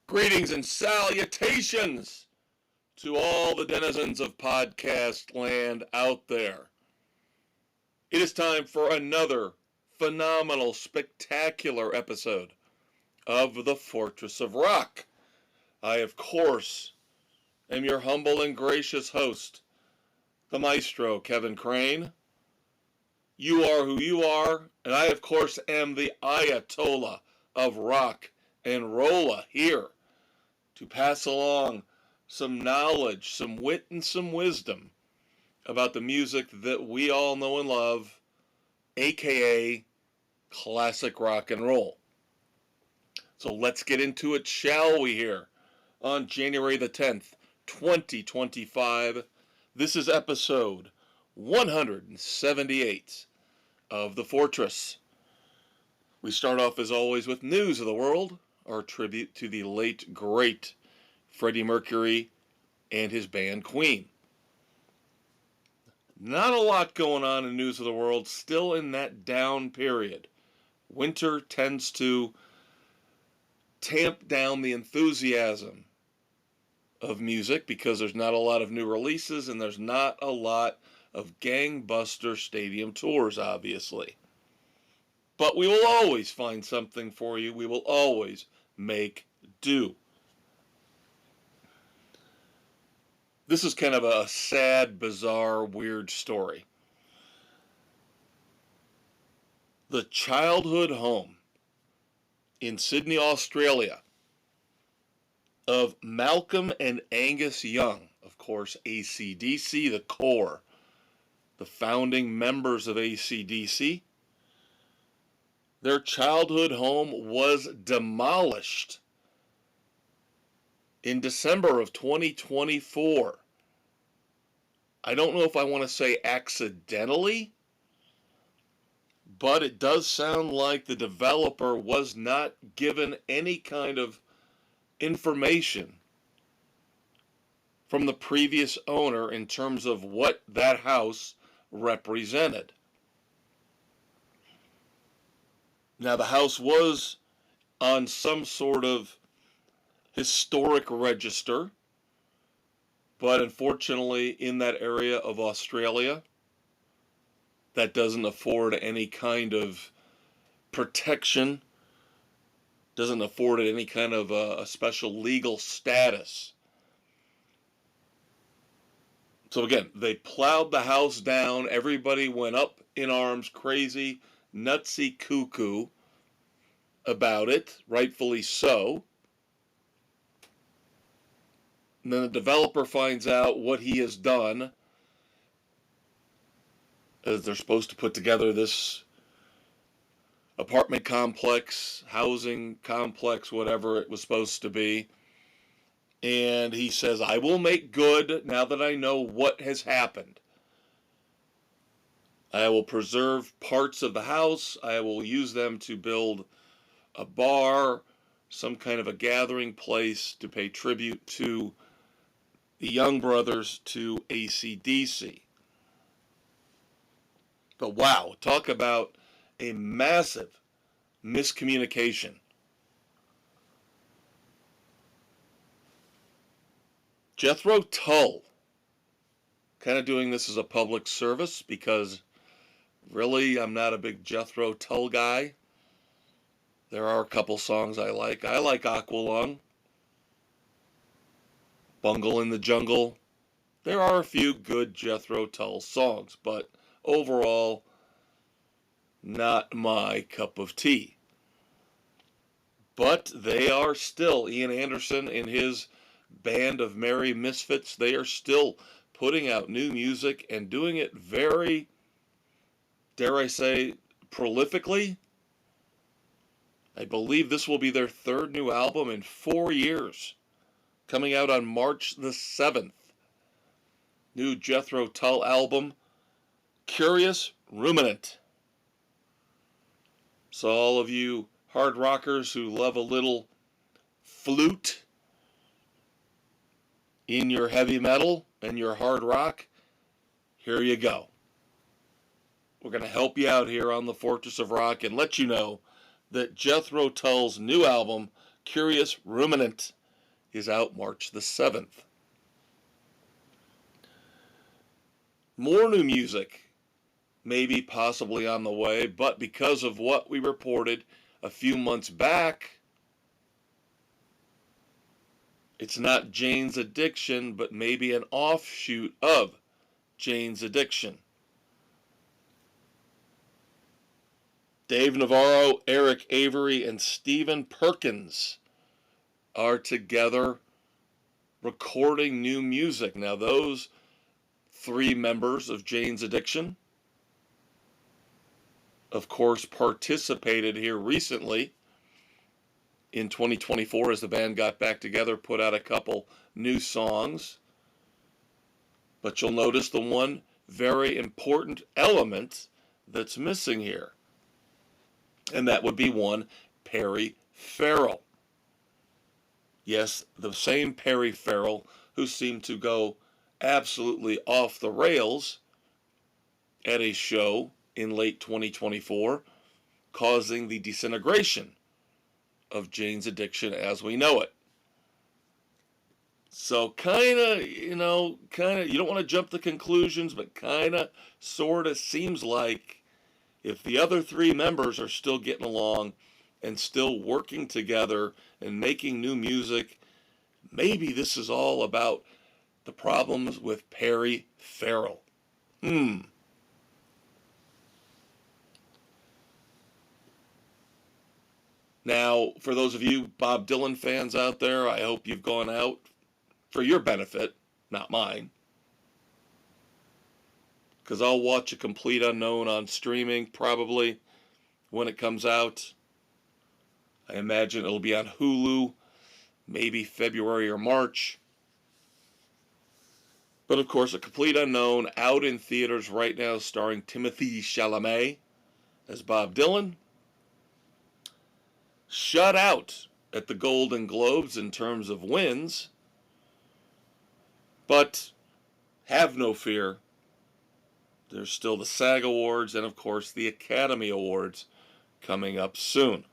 Greetings and salutations to all the denizens of podcast land out there. It is time for another phenomenal, spectacular episode of The Fortress of Rock. I, of course, am your humble and gracious host, the Maestro, Kevin Crane. You are who you are, and I, of course, am the Ayatollah of rock and rolla here to pass along some knowledge, some wit, and some wisdom about the music that we all know and love, aka classic rock and roll. So let's get into it, shall we, here on January the 10th, 2025. This is episode 178 of The Fortress. We start off, as always, with news of the world, our tribute to the late, great Freddie Mercury and his band Queen. Not a lot going on in news of the world, still in that down period. Winter tends to tamp down the enthusiasm of music because there's not a lot of new releases and there's not a lot of gangbuster stadium tours, obviously. But we will always find something for you. We will always make do. This is kind of a sad, bizarre, weird story. The childhood home in Sydney, Australia, of Malcolm and Angus Young, of course, AC/DC, the core, the founding members of AC/DC. Their childhood home was demolished in December of 2024. I don't know if I want to say accidentally, but it does sound like the developer was not given any kind of information from the previous owner in terms of what that house represented. Now, the house was on some sort of historic register, but unfortunately in that area of Australia, that doesn't afford any kind of protection, doesn't afford it any kind of a special legal status. So again, they plowed the house down, everybody went up in arms, crazy, nutsy cuckoo about it, rightfully so. And then the developer finds out what he has done, as they're supposed to put together this apartment complex, housing complex, whatever it was supposed to be. And he says, I will make good now that I know what has happened. I will preserve parts of the house. I will use them to build a bar, some kind of a gathering place to pay tribute to the Young brothers, to AC/DC. But wow, talk about a massive miscommunication. Jethro Tull, kind of doing this as a public service because really I'm not a big Jethro Tull guy. There are a couple songs I like. I like Aqualung, Bungle in the Jungle. There are a few good Jethro Tull songs, but overall, not my cup of tea. But they are still, Ian Anderson and his band of merry misfits, they are still putting out new music and doing it very, dare I say, prolifically. I believe this will be their third new album in 4 years, coming out on March the 7th. New Jethro Tull album, Curious Ruminant. So all of you hard rockers who love a little flute in your heavy metal and your hard rock, here you go. We're going to help you out here on the Fortress of Rock and let you know that Jethro Tull's new album, Curious Ruminant is out March the 7th. More new music may be possibly on the way, but because of what we reported a few months back, it's not Jane's Addiction, but maybe an offshoot of Jane's Addiction. Dave Navarro, Eric Avery, and Stephen Perkins are together recording new music. Now, those three members of Jane's Addiction, of course, participated here recently in 2024 as the band got back together, put out a couple new songs. But you'll notice the one very important element that's missing here, and that would be one Perry Farrell. Yes, the same Perry Farrell who seemed to go absolutely off the rails at a show in late 2024, causing the disintegration of Jane's Addiction as we know it. So you don't want to jump to conclusions, but sort of seems like if the other three members are still getting along and still working together and making new music, maybe this is all about the problems with Perry Farrell. Now, for those of you Bob Dylan fans out there, I hope you've gone out for your benefit, not mine, because I'll watch A Complete Unknown on streaming probably when it comes out. I imagine it'll be on Hulu, maybe February or March. But of course, A Complete Unknown out in theaters right now, starring Timothée Chalamet as Bob Dylan. Shut out at the Golden Globes in terms of wins. But have no fear. There's still the SAG Awards and, of course, the Academy Awards coming up soon.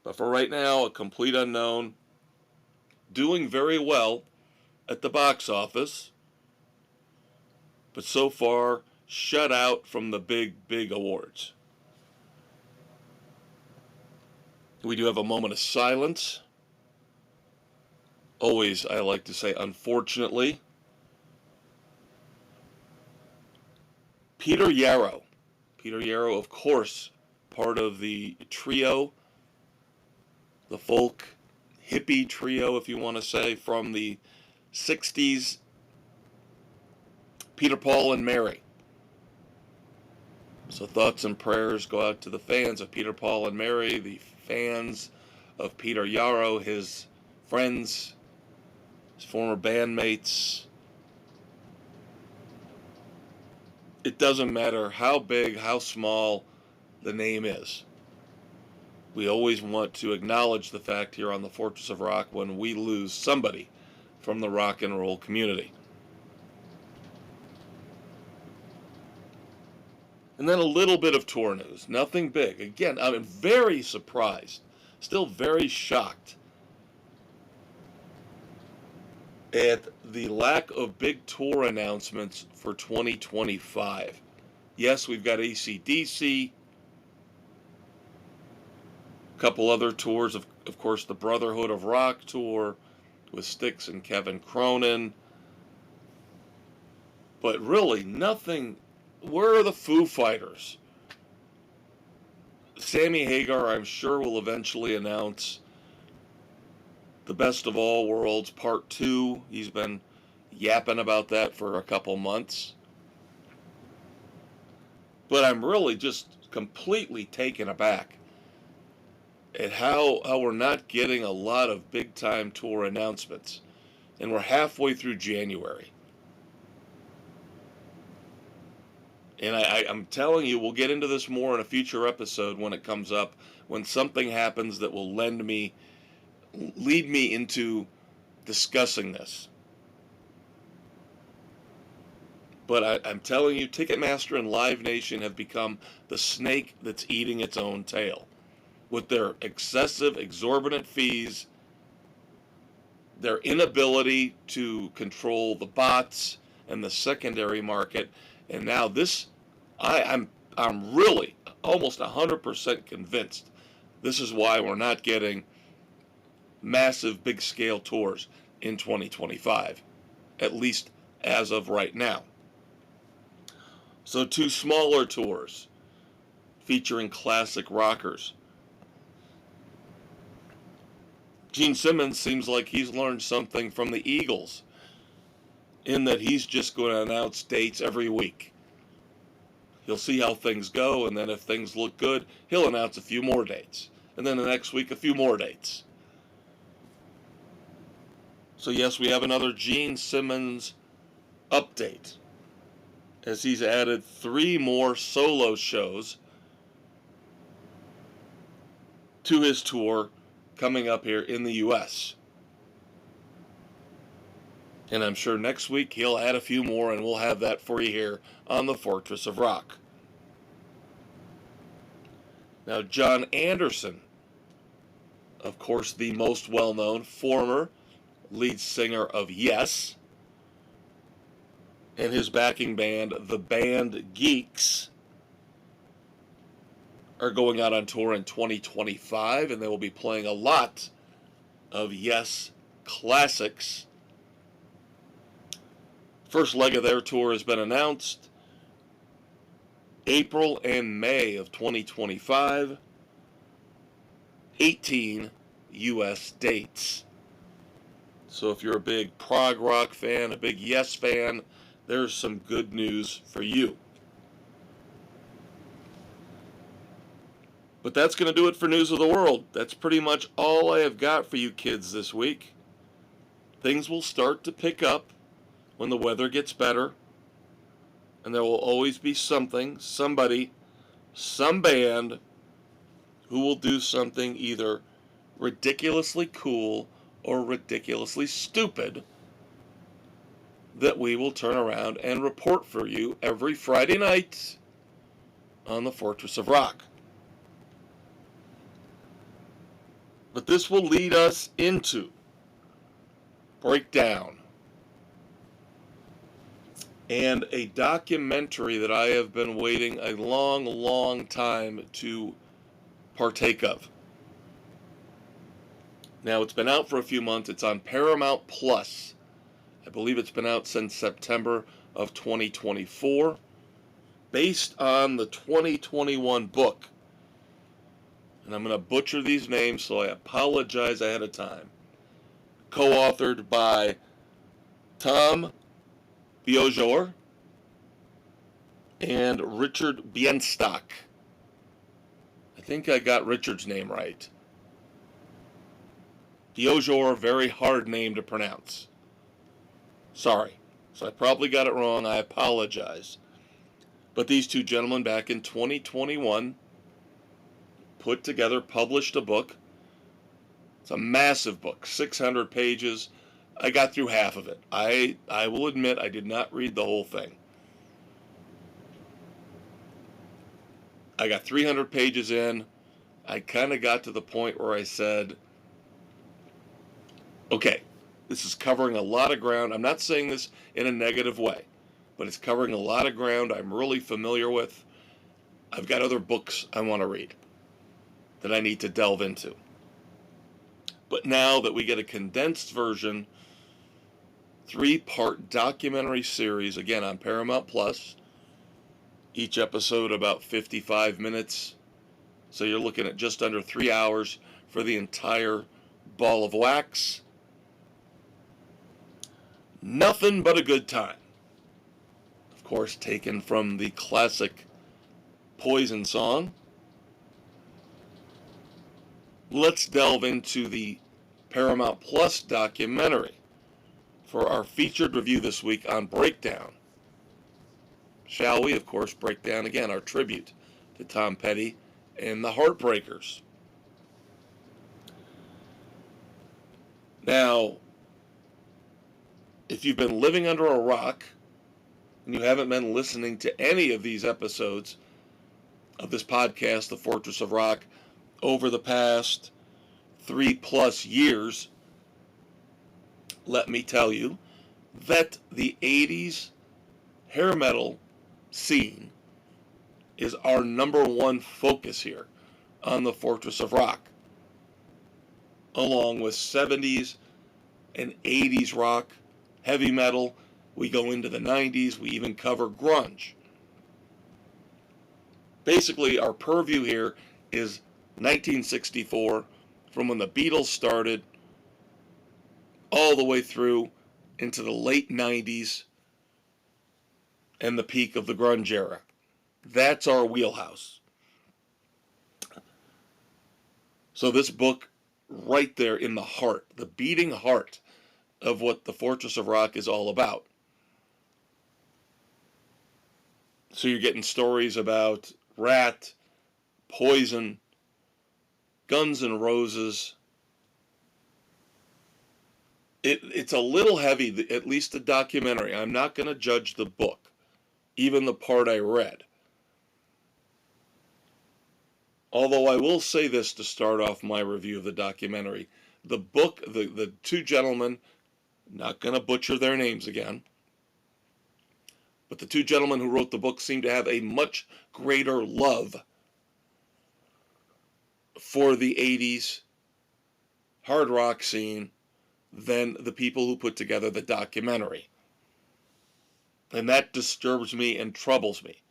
But for right now, A Complete Unknown doing very well at the box office, but so far shut out from the big awards. We do have a moment of silence. Always, I like to say, unfortunately. Peter Yarrow. Peter Yarrow, of course, part of the trio, the folk hippie trio, if you want to say, from the 60s, Peter, Paul, and Mary. So thoughts and prayers go out to the fans of Peter, Paul, and Mary, the fans of Peter Yarrow, his friends, his former bandmates. It doesn't matter how big, how small the name is. We always want to acknowledge the fact here on the Fortress of Rock when we lose somebody from the rock and roll community. And then a little bit of tour news. Nothing big. Again, I'm very surprised. Still very shocked at the lack of big tour announcements for 2025. Yes, we've got AC/DC. A couple other tours. Of course, the Brotherhood of Rock tour with Styx and Kevin Cronin. But really, nothing. Where are the Foo Fighters? Sammy Hagar, I'm sure, will eventually announce The Best of All Worlds Part 2. He's been yapping about that for a couple months. But I'm really just completely taken aback at how we're not getting a lot of big-time tour announcements. And we're halfway through January. And I'm telling you, we'll get into this more in a future episode when it comes up, when something happens that will lead me into discussing this. But I'm telling you, Ticketmaster and Live Nation have become the snake that's eating its own tail. with their excessive, exorbitant fees, their inability to control the bots and the secondary market, and now this, I'm really almost 100% convinced this is why we're not getting massive, big-scale tours in 2025, at least as of right now. So 2 smaller tours featuring classic rockers. Gene Simmons seems like he's learned something from the Eagles in that he's just going to announce dates every week. He'll see how things go, and then if things look good, he'll announce a few more dates. And then the next week, a few more dates. So yes, we have another Gene Simmons update, as he's added 3 more solo shows to his tour coming up here in the U.S. And I'm sure next week he'll add a few more, and we'll have that for you here on the Fortress of Rock. Now, John Anderson, of course, the most well-known former lead singer of Yes, and his backing band, the Band Geeks, are going out on tour in 2025, and they will be playing a lot of Yes classics. First leg of their tour has been announced. April and May of 2025. 18 U.S. dates. So if you're a big prog rock fan, a big Yes fan, there's some good news for you. But that's going to do it for News of the World. That's pretty much all I have got for you kids this week. Things will start to pick up when the weather gets better. And there will always be something, somebody, some band who will do something either ridiculously cool or ridiculously stupid that we will turn around and report for you every Friday night on the Fortress of Rock. But this will lead us into Breakdown, and a documentary that I have been waiting a long, long time to partake of. Now, it's been out for a few months. It's on Paramount Plus. I believe it's been out since September of 2024, based on the 2021 book. And I'm going to butcher these names, so I apologize ahead of time. Co-authored by Tom Biojor and Richard Bienstock. I think I got Richard's name right. Biojor, very hard name to pronounce. Sorry. So I probably got it wrong. I apologize. But these two gentlemen back in 2021 put together, published a book. It's a massive book, 600 pages. I got through half of it. I will admit I did not read the whole thing. I got 300 pages in. I kind of got to the point where I said, okay, this is covering a lot of ground. I'm not saying this in a negative way, but it's covering a lot of ground I'm really familiar with. I've got other books I want to read that I need to delve into. But now that we get a condensed version, 3-part documentary series, again on Paramount Plus, each episode about 55 minutes. So you're looking at just under 3 hours for the entire ball of wax. Nothing but a good time. Of course, taken from the classic Poison song. Let's delve into the Paramount Plus documentary for our featured review this week on Breakdown. Shall we, of course, break down again our tribute to Tom Petty and the Heartbreakers. Now, if you've been living under a rock and you haven't been listening to any of these episodes of this podcast, The Fortress of Rock, over the past 3+ years, let me tell you that the 80s hair metal scene is our number one focus here on the Fortress of Rock, along with 70s and 80s rock, heavy metal. We go into the 90s, we even cover grunge. Basically, our purview here is 1964, from when the Beatles started all the way through into the late 90s and the peak of the grunge era. That's our wheelhouse. So this book, right there in the heart, the beating heart of what the Fortress of Rock is all about. So you're getting stories about Rat, Poison, Guns N' Roses. It's a little heavy, at least the documentary. I'm not going to judge the book, even the part I read. Although I will say this to start off my review of the documentary. The book, the two gentlemen, not going to butcher their names again, but the two gentlemen who wrote the book seem to have a much greater love for the 80s hard rock scene than the people who put together the documentary. And that disturbs me and troubles me.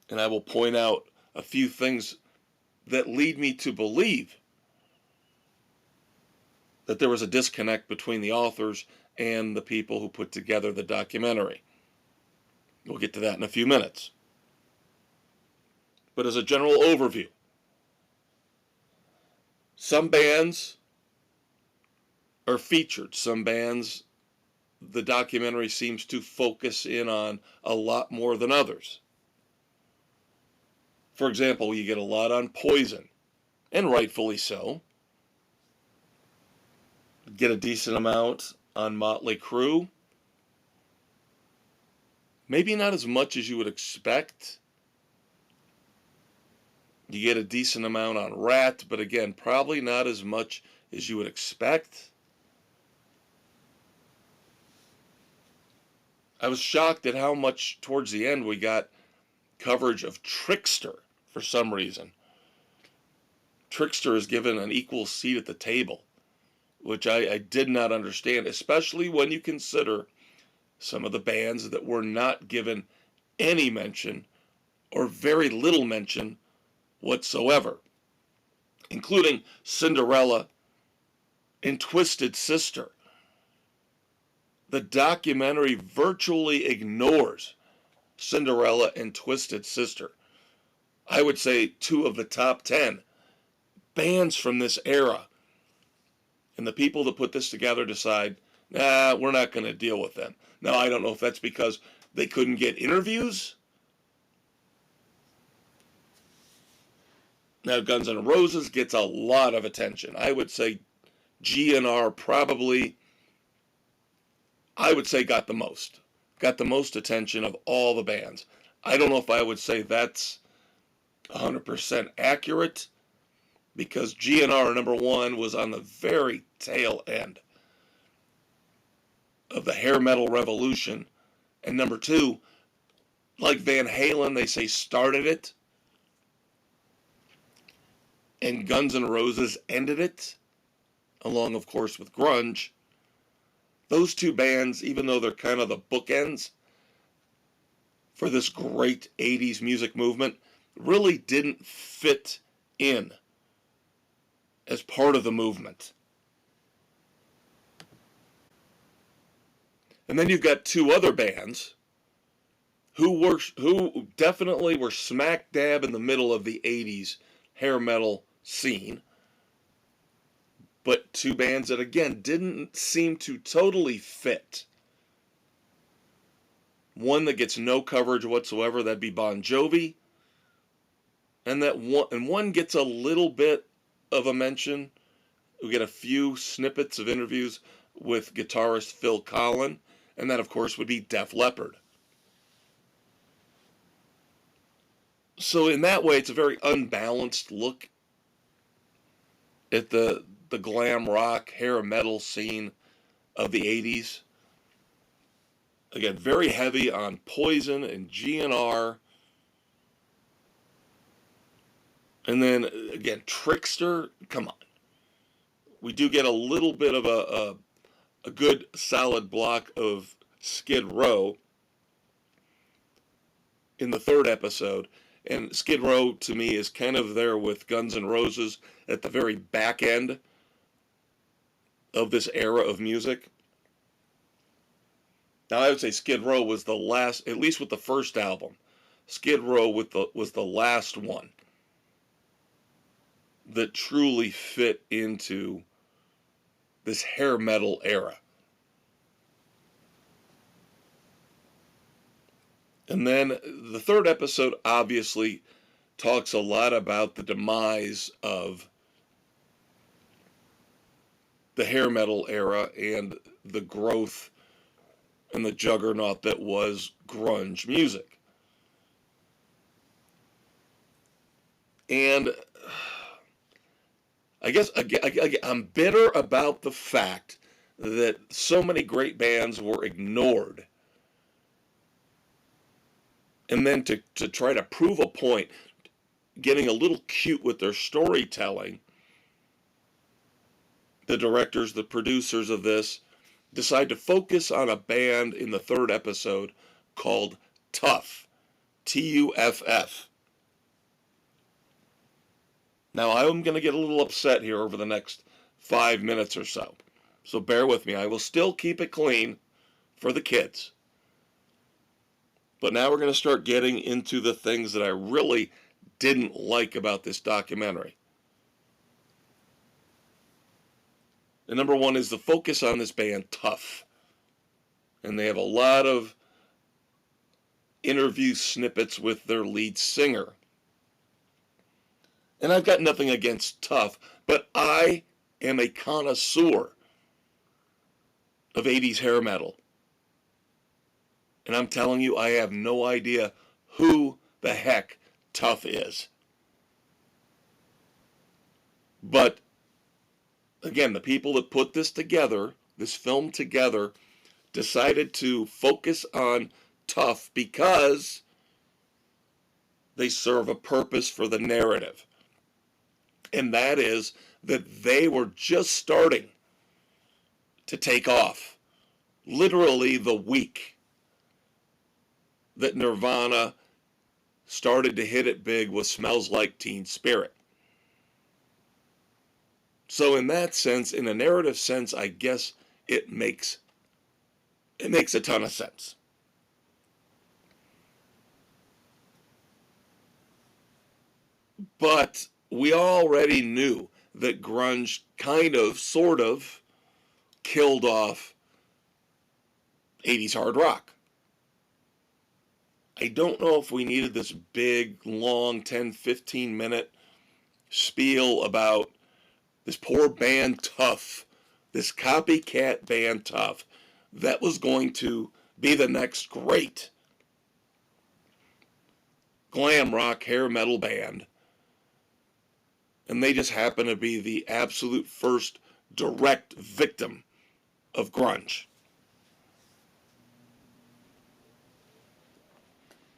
And I will point out a few things that lead me to believe that there was a disconnect between the authors and the people who put together the documentary. We'll get to that in a few minutes. But as a general overview, some bands are featured. Some bands, the documentary seems to focus in on a lot more than others. For example, you get a lot on Poison, and rightfully so. Get a decent amount on Motley Crue. Maybe not as much as you would expect. You get a decent amount on Rat, but again, probably not as much as you would expect. I was shocked at how much towards the end we got coverage of Trickster for some reason. Trickster is given an equal seat at the table, which I did not understand, especially when you consider some of the bands that were not given any mention or very little mention whatsoever, including Cinderella and Twisted Sister. The documentary virtually ignores Cinderella and Twisted Sister. I would say 2 of the top 10 bands from this era. And the people that put this together decide, nah, we're not going to deal with them. Now, I don't know if that's because they couldn't get interviews. Now, Guns N' Roses gets a lot of attention. I would say GNR probably, I would say got the most attention of all the bands. I don't know if I would say that's 100% accurate, because GNR number 1 was on the very tail end of the hair metal revolution, and number 2, like Van Halen, they say started it, and Guns N' Roses ended it, along of course with grunge. Those 2 bands, even though they're kind of the bookends for this great 80s music movement, really didn't fit in as part of the movement. And then you've got 2 other bands who definitely were smack dab in the middle of the 80s hair metal scene, but 2 bands that again didn't seem to totally fit. One that gets no coverage whatsoever, that'd be Bon Jovi, and one gets a little bit of a mention. We get a few snippets of interviews with guitarist Phil Collen, and that of course would be Def Leppard. So in that way, it's a very unbalanced look at the glam rock hair metal scene of the 80s. Again, very heavy on Poison and GNR. And then again, Trickster. Come on. We do get a little bit of a good solid block of Skid Row in the third episode. And Skid Row, to me, is kind of there with Guns N' Roses at the very back end of this era of music. Now, I would say Skid Row was the last, at least with the first album, Skid Row was the last one that truly fit into this hair metal era. And then the third episode obviously talks a lot about the demise of the hair metal era and the growth and the juggernaut that was grunge music. And I guess I'm bitter about the fact that so many great bands were ignored. And then to try to prove a point, getting a little cute with their storytelling, the directors, the producers of this, decide to focus on a band in the third episode called Tuff, Tuff. Now, I'm going to get a little upset here over the next 5 minutes or so. So bear with me. I will still keep it clean for the kids. But now we're going to start getting into the things that I really didn't like about this documentary. And number one is the focus on this band, Tuff. And they have a lot of interview snippets with their lead singer. And I've got nothing against Tuff, but I am a connoisseur of 80s hair metal. And I'm telling you, I have no idea who the heck Tuff is. But again, the people that put this together, this film together, decided to focus on Tuff because they serve a purpose for the narrative. And that is that they were just starting to take off. Literally the week that Nirvana started to hit it big with Smells Like Teen Spirit. So in that sense, in a narrative sense, I guess it makes a ton of sense. But we already knew that grunge kind of, sort of, killed off 80s hard rock. I don't know if we needed this big, long, 10, 15-minute spiel about this poor band Tuff, this copycat band Tuff, that was going to be the next great glam rock hair metal band. And they just happen to be the absolute first direct victim of grunge.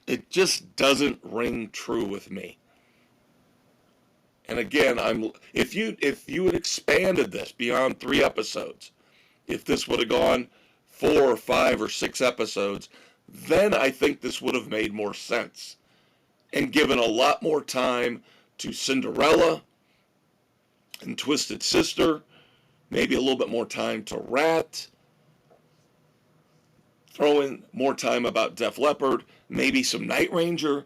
It just doesn't ring true with me. And again, if you had expanded this beyond 3 episodes, if this would have gone 4 or 5 or 6 episodes, then I think this would have made more sense and given a lot more time to Cinderella and Twisted Sister, maybe a little bit more time to Rat, throw in more time about Def Leppard, maybe some Night Ranger,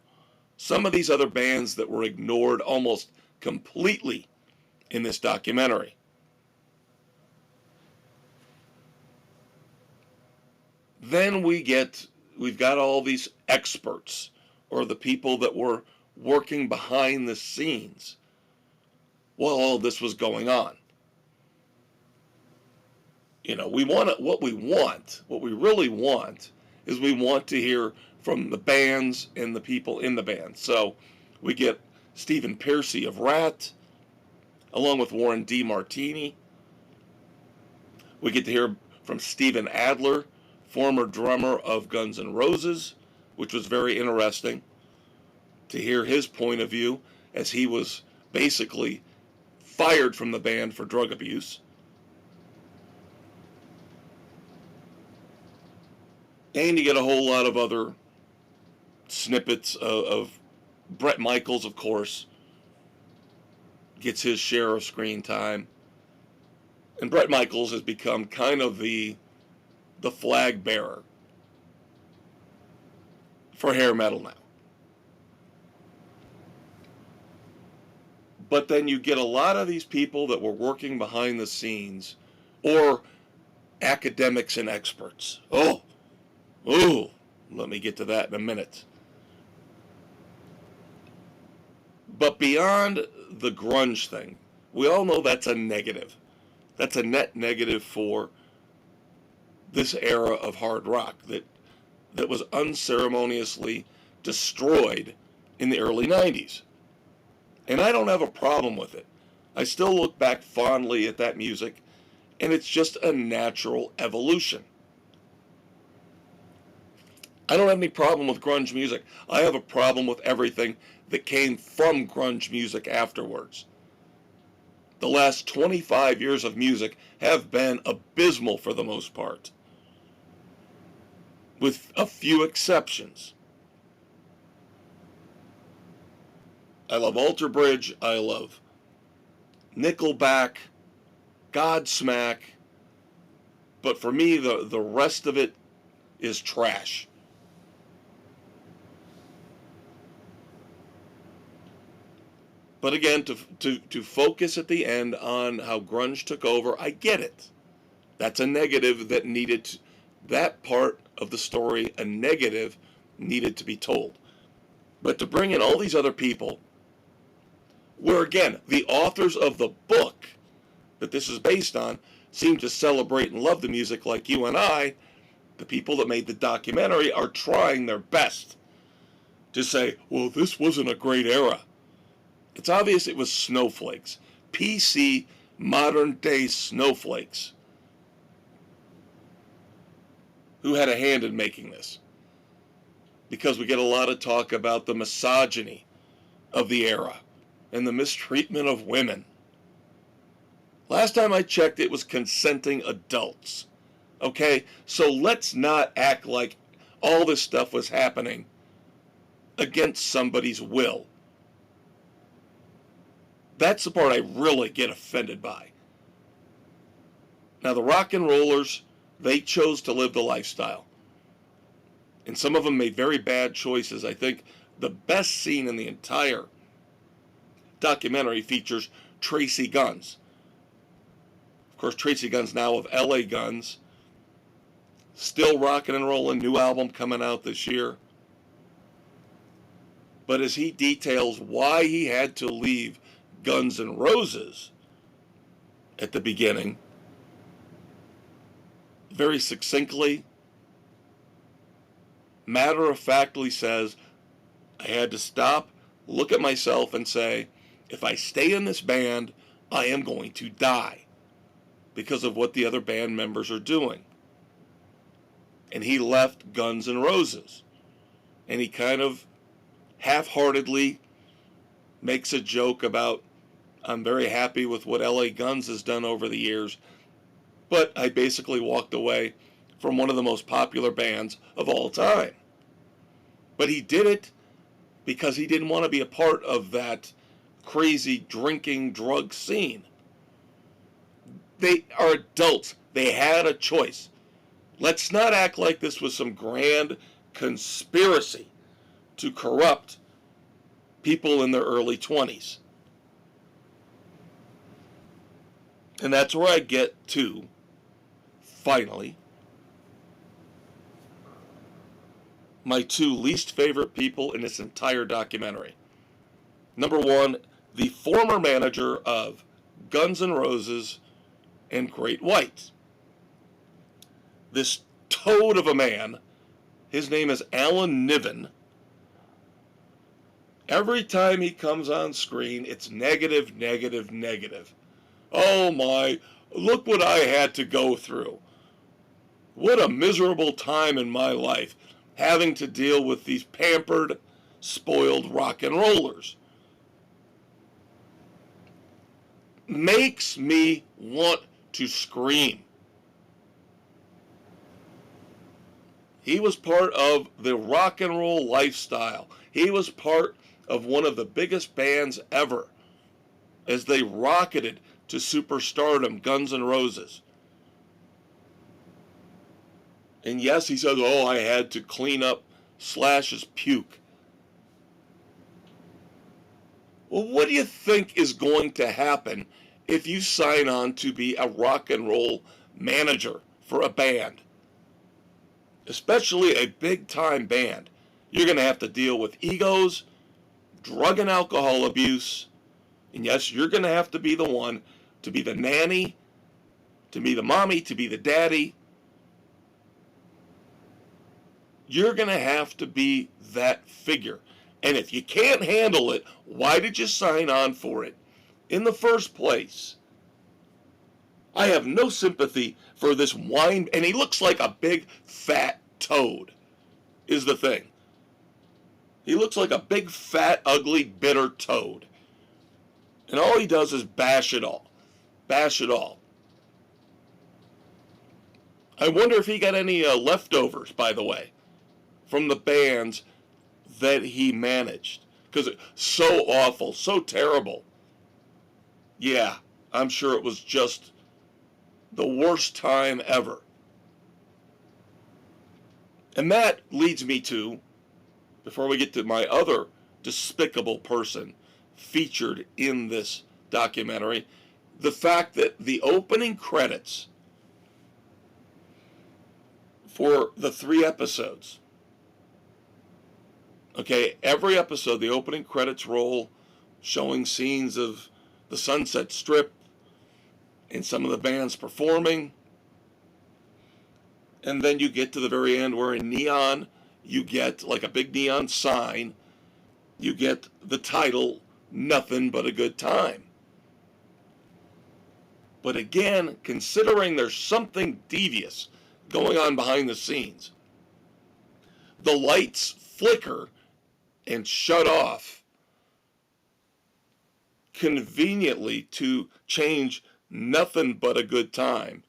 some of these other bands that were ignored almost completely in this documentary. Then we've got all these experts, or the people that were working behind the scenes while all this was going on. You know, what we really want is we want to hear from the bands and the people in the band. So we get Stephen Pearcy of Rat, along with Warren D. Martini. We get to hear from Steven Adler, former drummer of Guns N' Roses, which was very interesting to hear his point of view as he was basically fired from the band for drug abuse. And you get a whole lot of other snippets of Bret Michaels, of course, gets his share of screen time. And Bret Michaels has become kind of the flag bearer for hair metal now. But then you get a lot of these people that were working behind the scenes, or academics and experts. Let me get to that in a minute. But beyond the grunge thing, we all know that's a negative. That's a net negative for this era of hard rock that was unceremoniously destroyed in the early 90s. And I don't have a problem with it. I still look back fondly at that music, and it's just a natural evolution. I don't have any problem with grunge music. I have a problem with everything that came from grunge music afterwards. The last 25 years of music have been abysmal for the most part, with a few exceptions. I love Alter Bridge, I love Nickelback, Godsmack, but for me, the rest of it is trash. But again, to focus at the end on how grunge took over, I get it. That's a negative that needed, that part of the story, a negative, needed to be told. But to bring in all these other people, where again, the authors of the book that this is based on seem to celebrate and love the music like you and I, the people that made the documentary are trying their best to say, well, this wasn't a great era. It's obvious it was snowflakes. PC, modern-day snowflakes who had a hand in making this. Because we get a lot of talk about the misogyny of the era and the mistreatment of women. Last time I checked, it was consenting adults. Okay? So let's not act like all this stuff was happening against somebody's will. That's the part I really get offended by. Now, the rock and rollers, they chose to live the lifestyle. And some of them made very bad choices. I think the best scene in the entire documentary features Tracy Guns. Of course, Tracy Guns now of LA Guns. Still rocking and rolling, new album coming out this year. But as he details why he had to leave Guns N' Roses at the beginning, very succinctly, matter-of-factly says, I had to stop, look at myself and say, if I stay in this band, I am going to die because of what the other band members are doing. And he left Guns N' Roses. And he kind of half-heartedly makes a joke about, I'm very happy with what LA Guns has done over the years, but I basically walked away from one of the most popular bands of all time. But he did it because he didn't want to be a part of that crazy drinking drug scene. They are adults. They had a choice. Let's not act like this was some grand conspiracy to corrupt people in their early 20s. And that's where I get to, finally, my two least favorite people in this entire documentary. Number one, the former manager of Guns N' Roses and Great White. This toad of a man, his name is Alan Niven, Every time he comes on screen, it's negative, negative, negative. Oh my, look what I had to go through. What a miserable time in my life having to deal with these pampered, spoiled rock and rollers. Makes me want to scream. He was part of the rock and roll lifestyle. He was part of one of the biggest bands ever as they rocketed to superstardom, Guns N' Roses. And yes, he says, oh, I had to clean up Slash's puke. Well, what do you think is going to happen if you sign on to be a rock and roll manager for a band? Especially a big time band. You're going to have to deal with egos, drug and alcohol abuse, and yes, you're going to have to be the one to be the nanny, to be the mommy, to be the daddy. You're going to have to be that figure. And if you can't handle it, why did you sign on for it in the first place? I have no sympathy for this wine, and he looks like a big fat toad, is the thing. He looks like a big fat, ugly, bitter toad. And all he does is bash it all. Bash it all. I wonder if he got any leftovers, by the way, from the bands that he managed. Because it's so awful, so terrible. Yeah, I'm sure it was just the worst time ever. And that leads me to, before we get to my other despicable person featured in this documentary, the fact that the opening credits for the 3 episodes, okay, every episode, the opening credits roll showing scenes of the Sunset Strip and some of the bands performing. And then you get to the very end where in neon, you get like a big neon sign. You get the title, Nothin' But a Good Time. But again, considering there's something devious going on behind the scenes, the lights flicker and shut off conveniently to change Nothing But a Good Time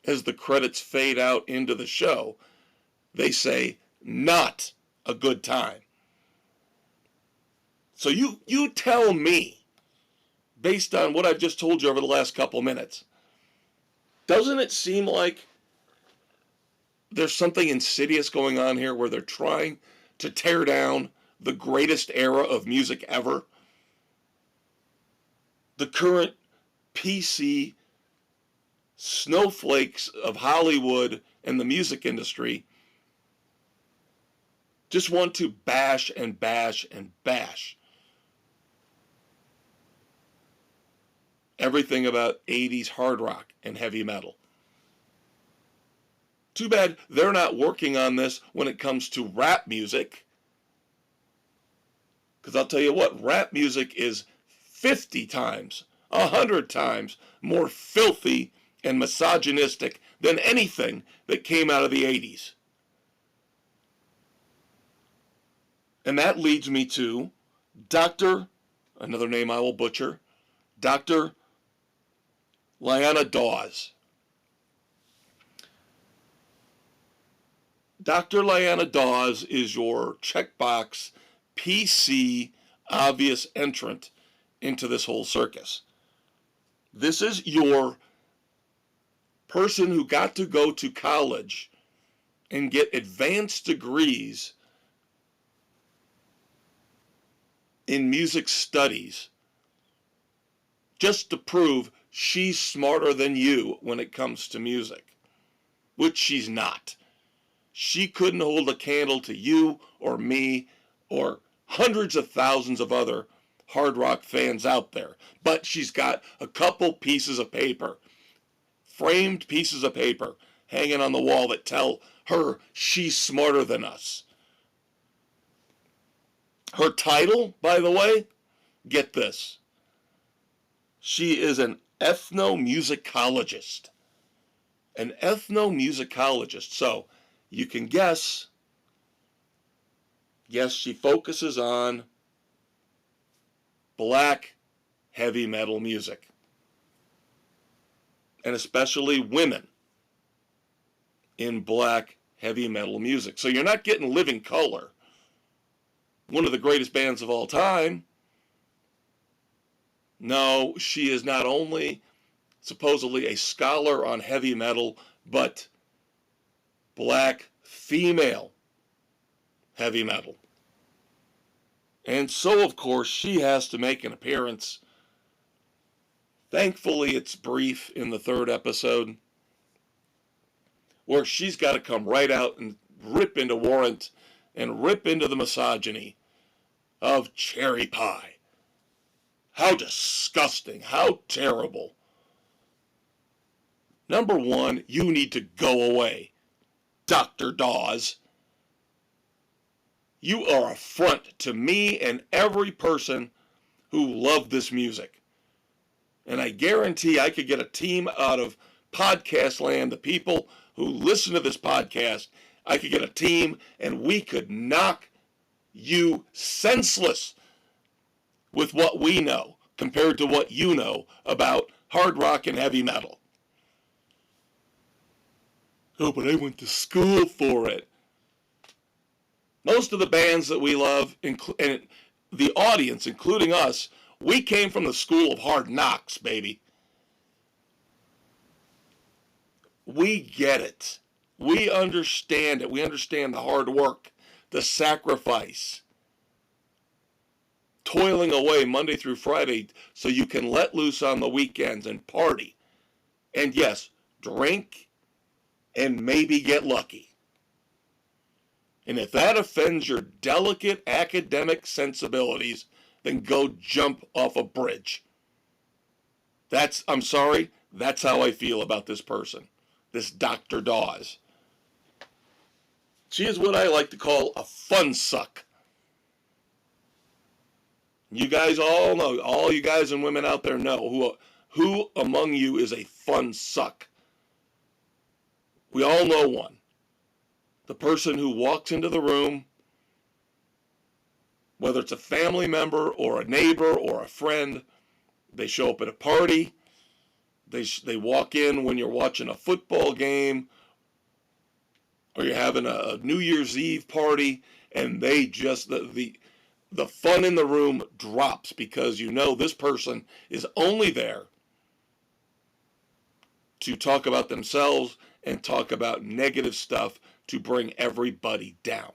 as the credits fade out into the show. They say, not a good time. So you tell me, based on what I've just told you over the last couple minutes, doesn't it seem like there's something insidious going on here where they're trying to tear down the greatest era of music ever? The current PC snowflakes of Hollywood and the music industry just want to bash and bash and bash everything about 80s hard rock and heavy metal. Too bad they're not working on this when it comes to rap music. Because I'll tell you what, rap music is 50 times, 100 times more filthy and misogynistic than anything that came out of the 80s. And that leads me to Dr., another name I will butcher, Dr. Lyanna Dawes. Dr. Lyanna Dawes is your checkbox PC obvious entrant into this whole circus. This is your person who got to go to college and get advanced degrees in music studies just to prove she's smarter than you when it comes to music, which she's not. She couldn't hold a candle to you or me or hundreds of thousands of other hard rock fans out there. But she's got a couple pieces of paper, framed pieces of paper, hanging on the wall that tell her she's smarter than us. Her title, by the way, get this. She is an ethnomusicologist. An ethnomusicologist. So you can guess, yes, she focuses on black heavy metal music. And especially women in black heavy metal music. So you're not getting Living Colour, one of the greatest bands of all time. No, she is not only supposedly a scholar on heavy metal, but black female heavy metal. And so, of course, she has to make an appearance. Thankfully, it's brief in the third episode, where she's got to come right out and rip into Warrant and rip into the misogyny of Cherry Pie. How disgusting. How terrible. Number one, you need to go away, Dr. Dawes. You are a front to me and every person who loved this music. And I guarantee I could get a team out of podcast land, the people who listen to this podcast, I could get a team and we could knock you senseless with what we know compared to what you know about hard rock and heavy metal. Oh, but I went to school for it. Most of the bands that we love, and the audience, including us, we came from the school of hard knocks, baby. We get it. We understand it. We understand the hard work, the sacrifice, toiling away Monday through Friday so you can let loose on the weekends and party. And yes, drink and maybe get lucky. And if that offends your delicate academic sensibilities, then go jump off a bridge. I'm sorry, that's how I feel about this person, this Dr. Dawes. She is what I like to call a fun suck. You guys all know, all you guys and women out there know who among you is a fun suck. We all know one. The person who walks into the room, whether it's a family member or a neighbor or a friend, they show up at a party, they walk in when you're watching a football game or you're having a New Year's Eve party, and they just, the fun in the room drops because you know this person is only there to talk about themselves and talk about negative stuff to bring everybody down.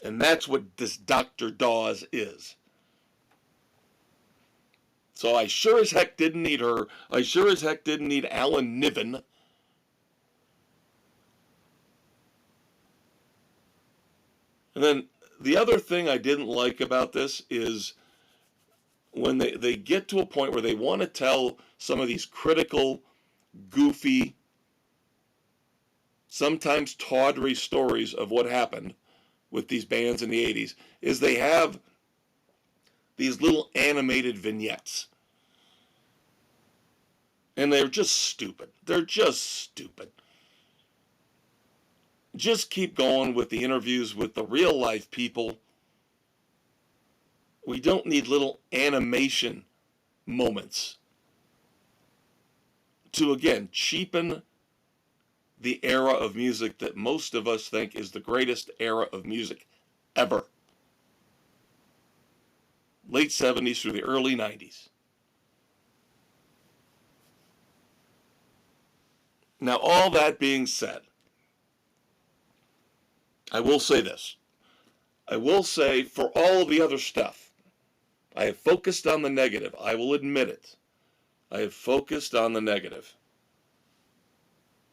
And that's what this Dr. Dawes is. So I sure as heck didn't need her. I sure as heck didn't need Alan Niven. And then the other thing I didn't like about this is when they get to a point where they want to tell some of these critical, goofy, sometimes tawdry stories of what happened with these bands in the 80s, is they have these little animated vignettes. And they're just stupid. They're just stupid. Just keep going with the interviews with the real life people. We don't need little animation moments to, again, cheapen the era of music that most of us think is the greatest era of music ever. Late 70s through the early 90s. Now, all that being said, I will say this. I will say, for all of the other stuff, I have focused on the negative. I will admit it. I have focused on the negative.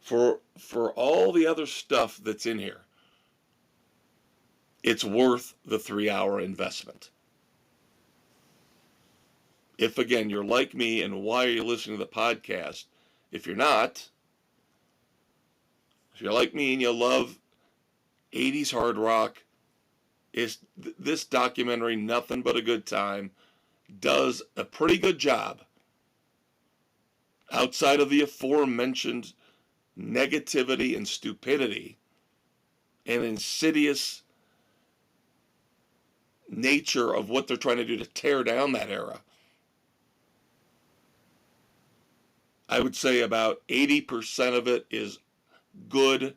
For all the other stuff that's in here, it's worth the 3-hour investment. If, again, you're like me, and why are you listening to the podcast? If you're not, if you're like me and you love 80s hard rock, This documentary, Nothing But a Good Time, does a pretty good job outside of the aforementioned negativity and stupidity and insidious nature of what they're trying to do to tear down that era. I would say about 80% of it is good.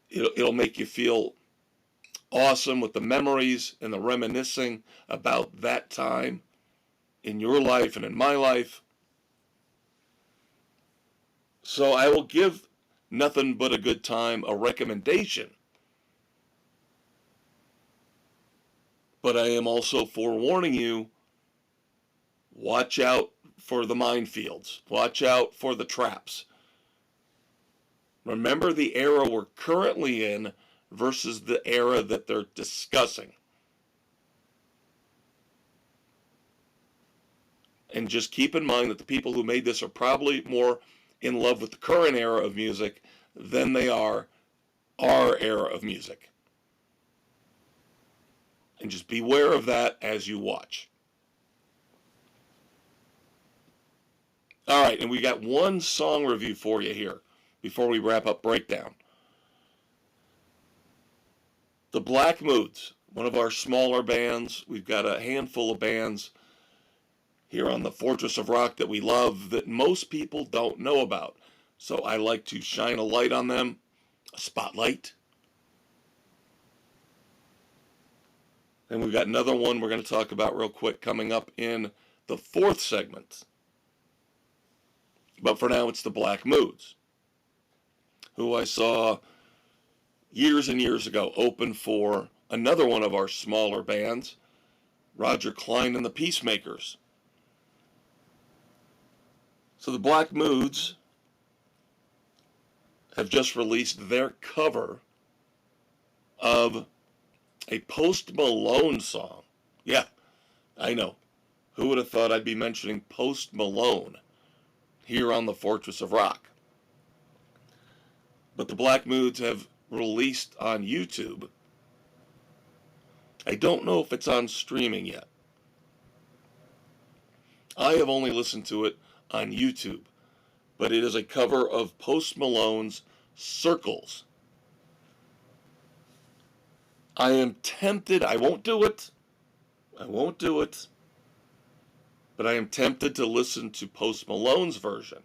It'll make you feel awesome with the memories and the reminiscing about that time in your life and in my life. So I will give Nothing But a Good Time a recommendation. But I am also forewarning you, watch out for the minefields. Watch out for the traps. Remember the era we're currently in versus the era that they're discussing. And just keep in mind that the people who made this are probably more in love with the current era of music than they are our era of music. And just beware of that as you watch. All right, and we got one song review for you here before we wrap up Breakdown. The Black Moods, one of our smaller bands. We've got a handful of bands here on the Fortress of Rock that we love that most people don't know about. So I like to shine a light on them, a spotlight. And we've got another one we're going to talk about real quick coming up in the fourth segment. But for now, it's the Black Moods, who I saw years and years ago open for another one of our smaller bands, Roger Clyne and the Peacemakers. So the Black Moods have just released their cover of a Post Malone song. Yeah, I know. Who would have thought I'd be mentioning Post Malone here on the Fortress of Rock? But the Black Moods have released on YouTube. I don't know if it's on streaming yet. I have only listened to it on YouTube, but it is a cover of Post Malone's Circles. I am tempted, I won't do it, but I am tempted to listen to Post Malone's version.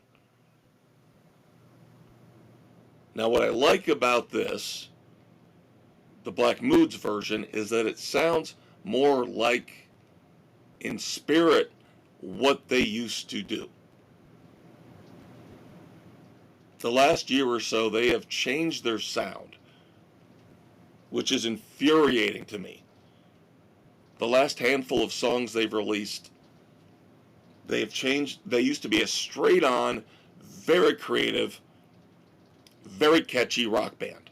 Now, what I like about this, the Black Moods version, is that it sounds more like, in spirit, what they used to do. The last year or so, they have changed their sound, which is infuriating to me. The last handful of songs they've released, they have changed. They used to be a straight-on, very creative, very catchy rock band.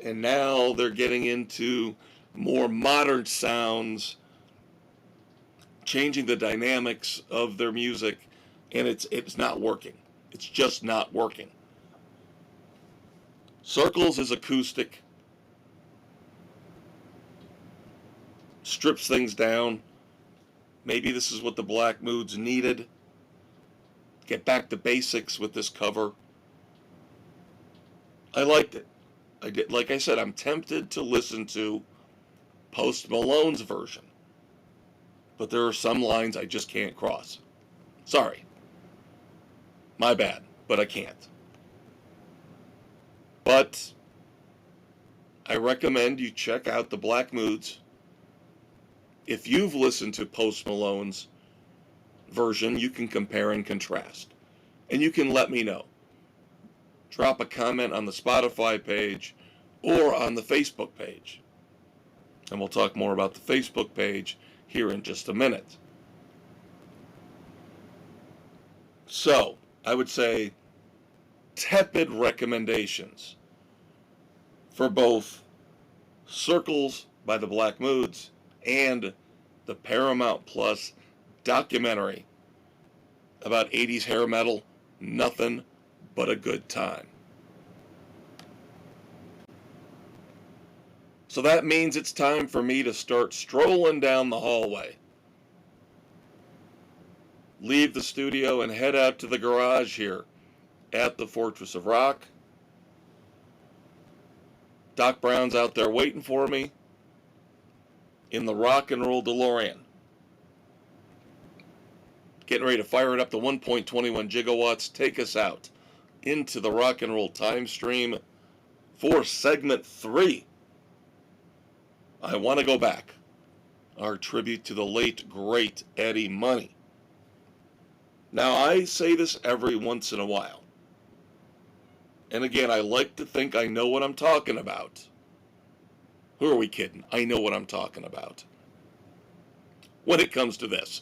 And now they're getting into more modern sounds, changing the dynamics of their music, and it's not working. It's just not working. Circles is acoustic, strips things down. Maybe this is what the Black Moods needed. Get back to basics with this cover. I liked it. I did. Like I said, I'm tempted to listen to Post Malone's version, but there are some lines I just can't cross. Sorry. My bad, but I can't. But I recommend you check out the Black Moods. If you've listened to Post Malone's version, you can compare and contrast. And you can let me know. Drop a comment on the Spotify page or on the Facebook page. And we'll talk more about the Facebook page here in just a minute. So, I would say tepid recommendations for both Circles by the Black Moods and the Paramount Plus documentary about 80s hair metal, Nothing But a Good Time. So that means it's time for me to start strolling down the hallway. Leave the studio and head out to the garage here at the Fortress of Rock. Doc Brown's out there waiting for me in the rock and roll DeLorean. Getting ready to fire it up to 1.21 gigawatts, take us out into the rock and roll time stream for segment 3. I Want to Go Back, our tribute to the late, great Eddie Money. Now, I say this every once in a while. And again, I like to think I know what I'm talking about. Who are we kidding? I know what I'm talking about. When it comes to this.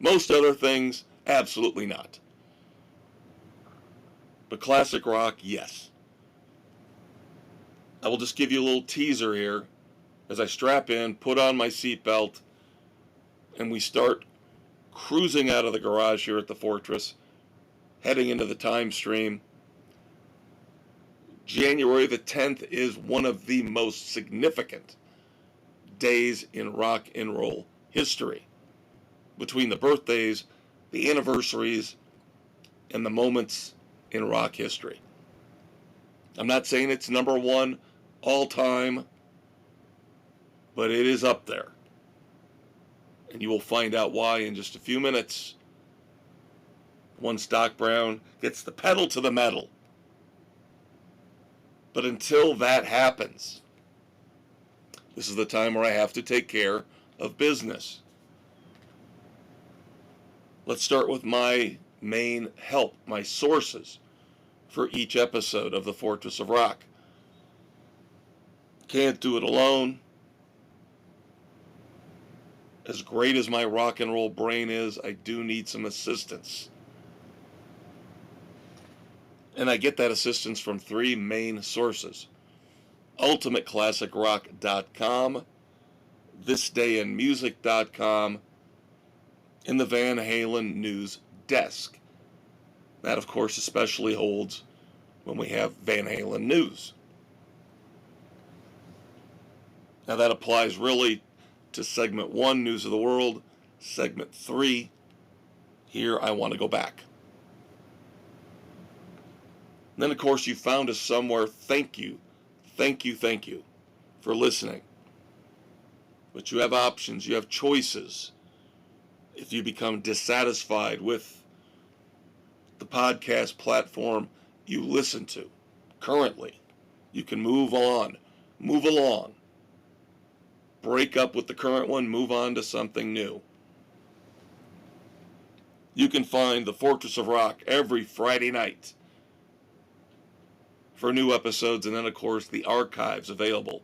Most other things, absolutely not. But classic rock, yes. I will just give you a little teaser here as I strap in, put on my seatbelt, and we start cruising out of the garage here at the Fortress, heading into the time stream. January the 10th is one of the most significant days in rock and roll history. Between the birthdays, the anniversaries, and the moments in rock history. I'm not saying it's number one all time, but it is up there. And you will find out why in just a few minutes once Doc Brown gets the pedal to the metal. But until that happens, this is the time where I have to take care of business. Let's start with my main help, my sources for each episode of the Fortress of Rock. Can't do it alone. As great as my rock and roll brain is, I do need some assistance. And I get that assistance from 3 main sources. UltimateClassicRock.com, ThisDayInMusic.com, and the Van Halen News Desk. That, of course, especially holds when we have Van Halen news. Now, that applies really to segment 1, News of the World, segment 3, Here I Want to Go Back. And then, of course, you found us somewhere. Thank you for listening. But you have options, you have choices. If you become dissatisfied with the podcast platform you listen to currently, you can move on, move along, break up with the current one, move on to something new. You can find the Fortress of Rock every Friday night for new episodes, and then, of course, the archives available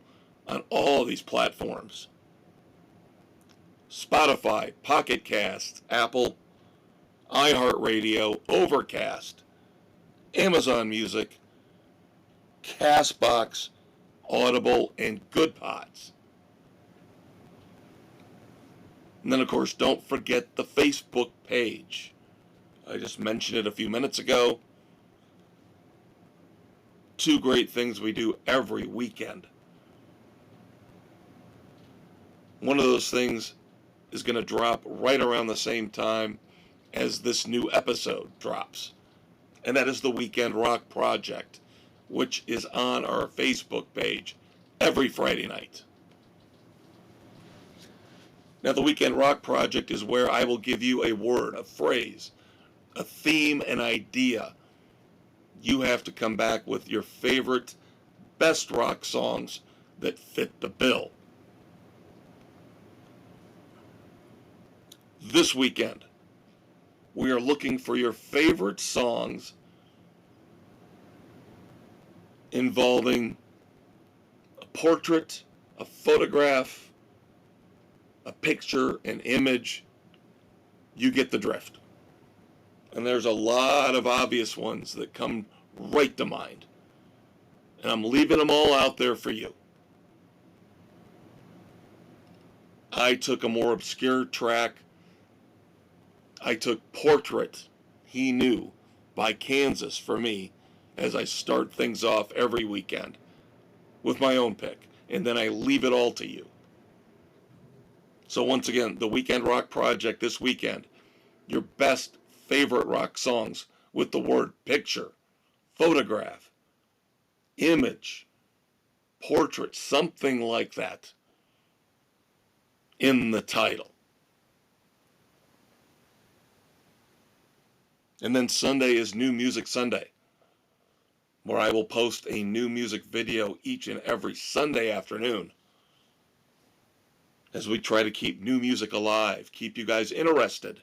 on all these platforms. Spotify, Pocket Cast, Apple, iHeartRadio, Overcast, Amazon Music, Castbox, Audible, and GoodPods. And then, of course, don't forget the Facebook page. I just mentioned it a few minutes ago. 2 great things we do every weekend. One of those things is going to drop right around the same time as this new episode drops. And that is the Weekend Rock Project, which is on our Facebook page every Friday night. Now, the Weekend Rock Project is where I will give you a word, a phrase, a theme, an idea. You have to come back with your favorite, best rock songs that fit the bill. This weekend, we are looking for your favorite songs involving a portrait, a photograph, a picture, an image. You get the drift. And there's a lot of obvious ones that come right to mind. And I'm leaving them all out there for you. I took a more obscure track. I took Portrait, He Knew, by Kansas for me as I start things off every weekend with my own pick. and then I leave it all to you. So once again, the Weekend Rock Project this weekend, your best favorite rock songs with the word picture, photograph, image, portrait, something like that in the title. And then Sunday is New Music Sunday, where I will post a new music video each and every Sunday afternoon as we try to keep new music alive, keep you guys interested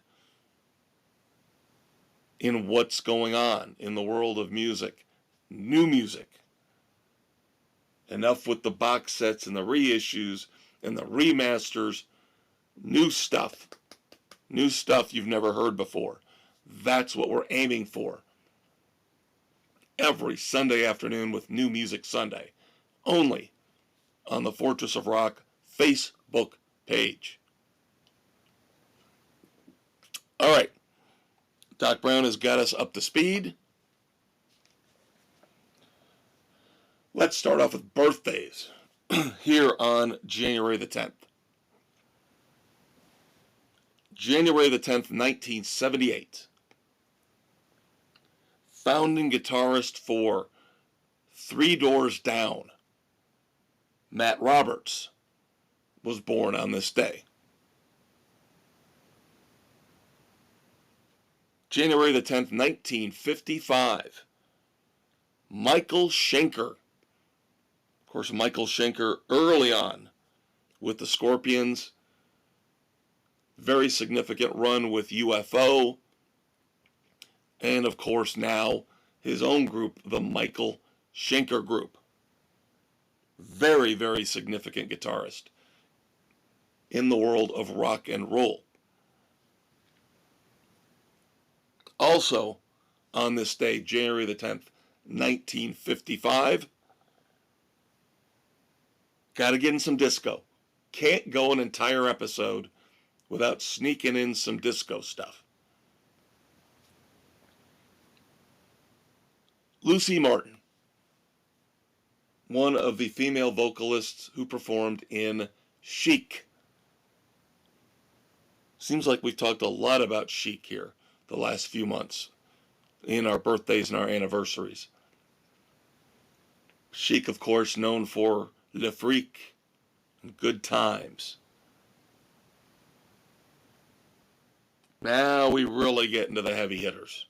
in what's going on in the world of music, new music. Enough with the box sets and the reissues and the remasters, new stuff you've never heard before. That's what we're aiming for. Every Sunday afternoon with New Music Sunday, only on the Fortress of Rock Facebook page. All right, Doc Brown has got us up to speed. Let's start off with birthdays here on January the 10th. January the 10th, 1978. Founding guitarist for Three Doors Down, Matt Roberts, was born on this day. January the 10th, 1955. Michael Schenker. Of course, Michael Schenker early on with the Scorpions. Very significant run with UFO. And of course now his own group, the Michael Schenker Group. Very, very significant guitarist in the world of rock and roll. Also on this day, January the 10th, 1955, got to get in some disco. Can't go an entire episode without sneaking in some disco stuff. Lucy Martin, one of the female vocalists who performed in Chic. Seems like we've talked a lot about Chic here the last few months in our birthdays and our anniversaries. Chic, of course, known for Le Freak and Good Times. Now we really get into the heavy hitters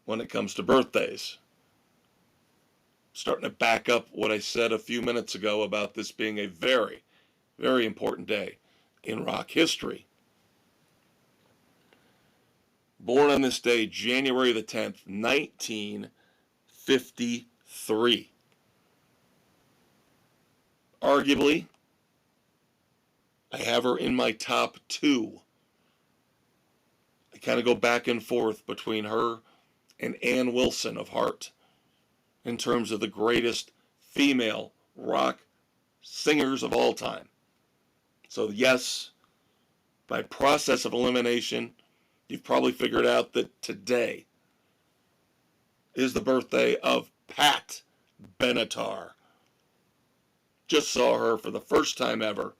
when it comes to birthdays. Starting to back up what I said a few minutes ago about this being a very, very important day in rock history. Born on this day, January the 10th, 1953. Arguably, I have her in my top two. I kind of go back and forth between her and Ann Wilson of Heart in terms of the greatest female rock singers of all time. So yes, by process of elimination, you've probably figured out that today is the birthday of Pat Benatar. Just saw her for the first time ever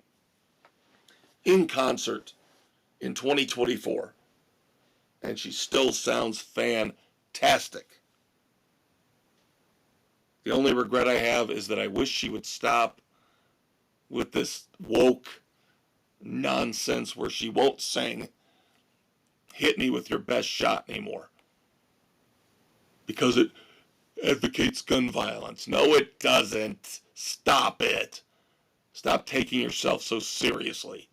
in concert in 2024. And she still sounds fantastic. The only regret I have is that I wish she would stop with this woke nonsense where she won't sing "Hit Me With Your Best Shot" anymore. Because it advocates gun violence. No, it doesn't. Stop it. Stop taking yourself so seriously.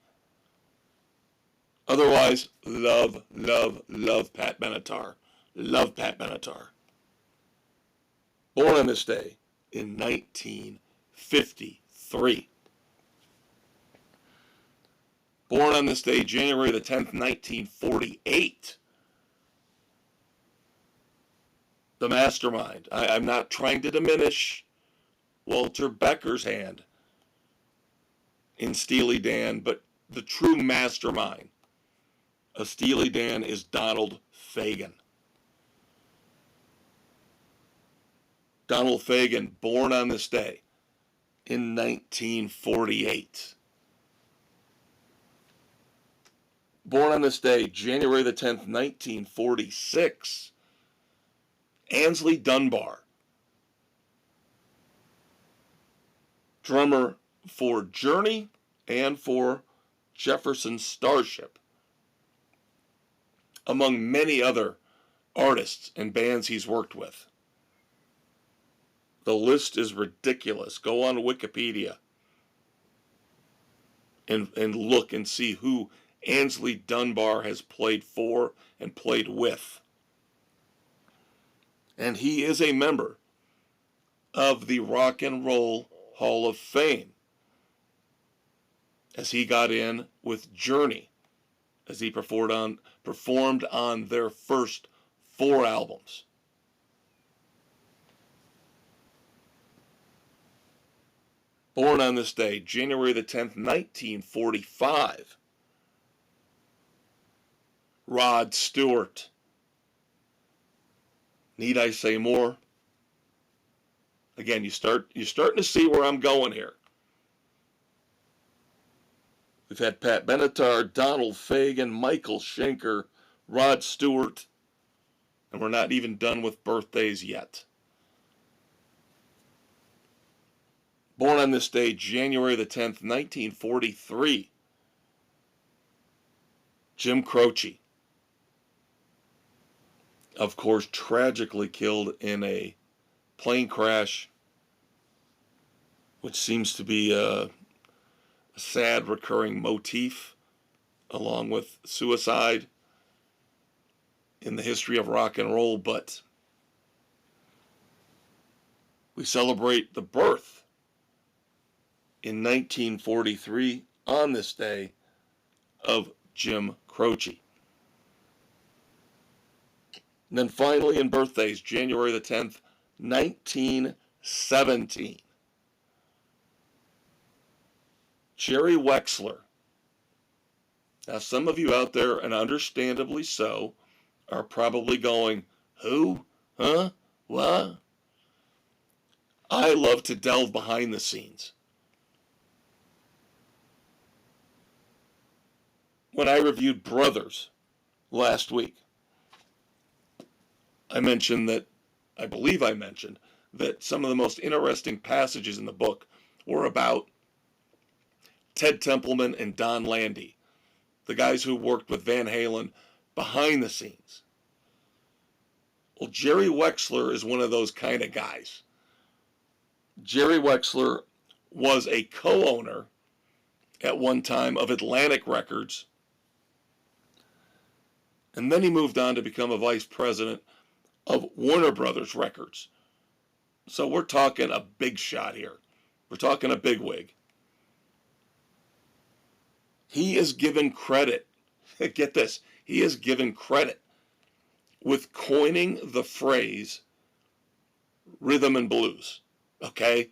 Otherwise, love, love, love Pat Benatar. Love Pat Benatar. Born on this day in 1953. Born on this day, January the 10th, 1948. The mastermind. I'm not trying to diminish Walter Becker's hand in Steely Dan, but the true mastermind of Steely Dan is Donald Fagen. Donald Fagen, born on this day, in 1948. Born on this day, January the 10th, 1946, Ainsley Dunbar, drummer for Journey and for Jefferson Starship, among many other artists and bands he's worked with. The list is ridiculous. Go on Wikipedia and look and see who Ainsley Dunbar has played for and played with. And he is a member of the Rock and Roll Hall of Fame, as he got in with Journey, as he performed on their first 4 albums. Born on this day, January the 10th, 1945, Rod Stewart. Need I say more? Again, you're starting to see where I'm going here. We've had Pat Benatar, Donald Fagen, Michael Schenker, Rod Stewart, and we're not even done with birthdays yet. Born on this day, January the 10th, 1943, Jim Croce. Of course, tragically killed in a plane crash, which seems to be a sad recurring motif, along with suicide in the history of rock and roll. But we celebrate the birth in 1943 on this day of Jim Croce. And then finally in birthdays, January the 10th, 1917. Jerry Wexler. Now some of you out there, and understandably so, are probably going, who? Huh? What? I love to delve behind the scenes. When I reviewed Brothers last week, I believe I mentioned that some of the most interesting passages in the book were about Ted Templeman and Don Landy, the guys who worked with Van Halen behind the scenes. Well, Jerry Wexler is one of those kind of guys. Jerry Wexler was a co-owner at one time of Atlantic Records, and then he moved on to become a vice president of Warner Brothers Records. So we're talking a big shot here. We're talking a bigwig. He is given credit, get this, he is given credit with coining the phrase rhythm and blues, okay?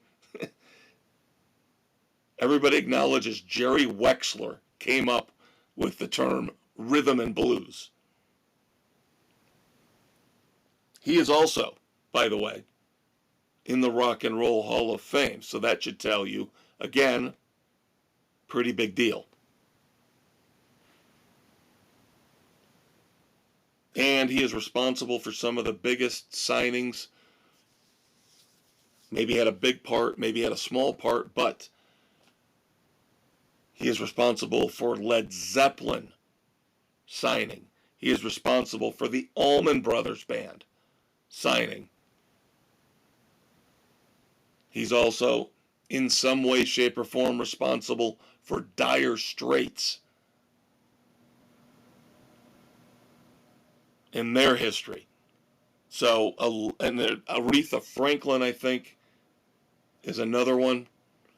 Everybody acknowledges Jerry Wexler came up with the term rhythm and blues. He is also, by the way, in the Rock and Roll Hall of Fame, so that should tell you, again, pretty big deal. And he is responsible for some of the biggest signings. Maybe had a big part, maybe had a small part, but he is responsible for Led Zeppelin signing. He is responsible for the Allman Brothers Band signing. He's also, in some way, shape, or form, responsible for Dire Straits in their history. So, and Aretha Franklin, I think, is another one.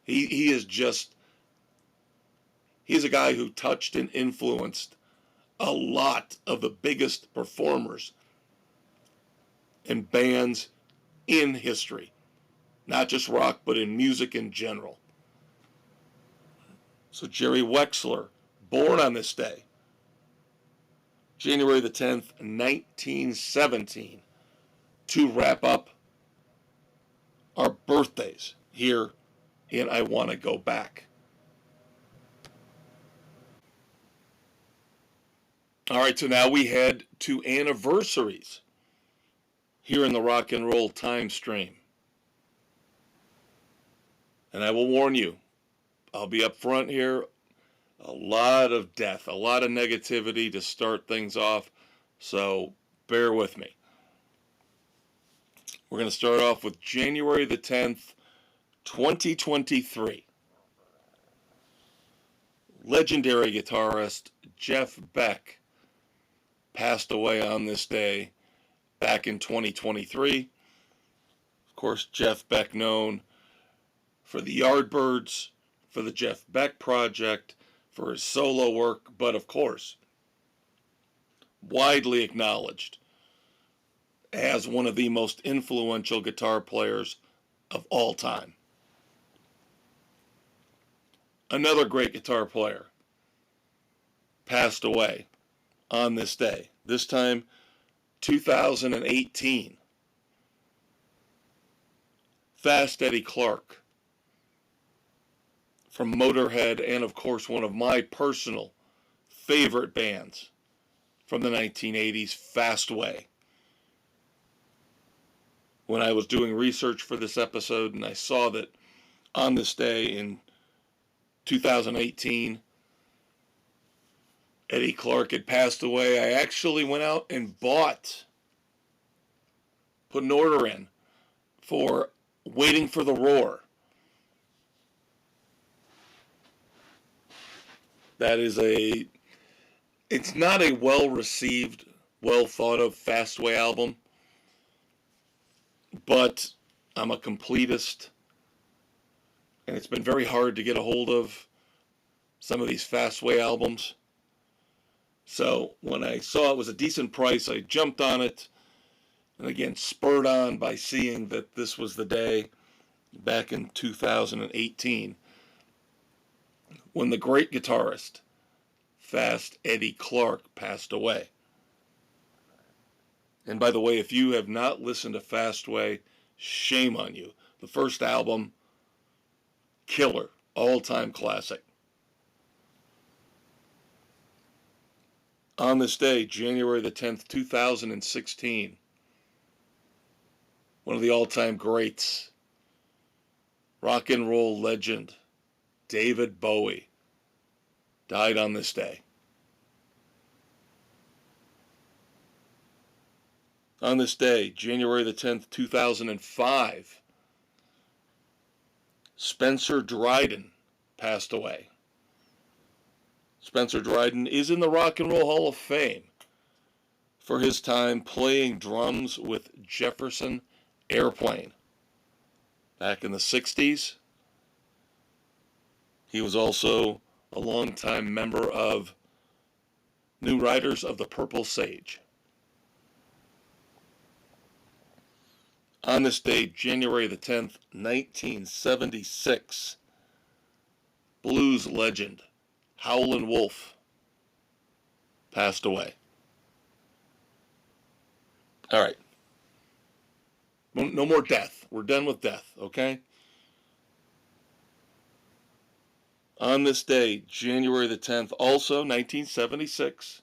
He's a guy who touched and influenced a lot of the biggest performers and bands in history. Not just rock, but in music in general. So Jerry Wexler, born on this day, January the 10th, 1917, to wrap up our birthdays here and I want to go back. All right, so now we head to anniversaries here in the rock and roll time stream. And I will warn you, I'll be up front here, a lot of death, a lot of negativity to start things off, so bear with me. We're going to start off with January the 10th, 2023. Legendary guitarist Jeff Beck passed away on this day back in 2023. Of course, Jeff Beck known for the Yardbirds, for the Jeff Beck Project, for his solo work, but of course, widely acknowledged as one of the most influential guitar players of all time. Another great guitar player passed away on this day, this time 2018. Fast Eddie Clarke from Motorhead, and of course one of my personal favorite bands from the 1980s, Fastway. When I was doing research for this episode and I saw that on this day in 2018, Eddie Clarke had passed away, I actually went out and put an order in for Waiting for the Roar. That is it's not a well-received, well-thought-of Fastway album, but I'm a completist, and it's been very hard to get a hold of some of these Fastway albums. So when I saw it was a decent price, I jumped on it, and again, spurred on by seeing that this was the day back in 2018 when the great guitarist, Fast Eddie Clarke, passed away. And by the way, if you have not listened to Fastway, shame on you. The first album, killer, all-time classic. On this day, January the 10th, 2016, one of the all-time greats, rock and roll legend, David Bowie, died on this day. On this day, January the 10th, 2005, Spencer Dryden passed away. Spencer Dryden is in the Rock and Roll Hall of Fame for his time playing drums with Jefferson Airplane back in the 60s. He was also a longtime member of New Riders of the Purple Sage. On this day, January the 10th, 1976, blues legend Howlin' Wolf passed away. All right. No more death. We're done with death, okay? On this day, January the 10th, also 1976,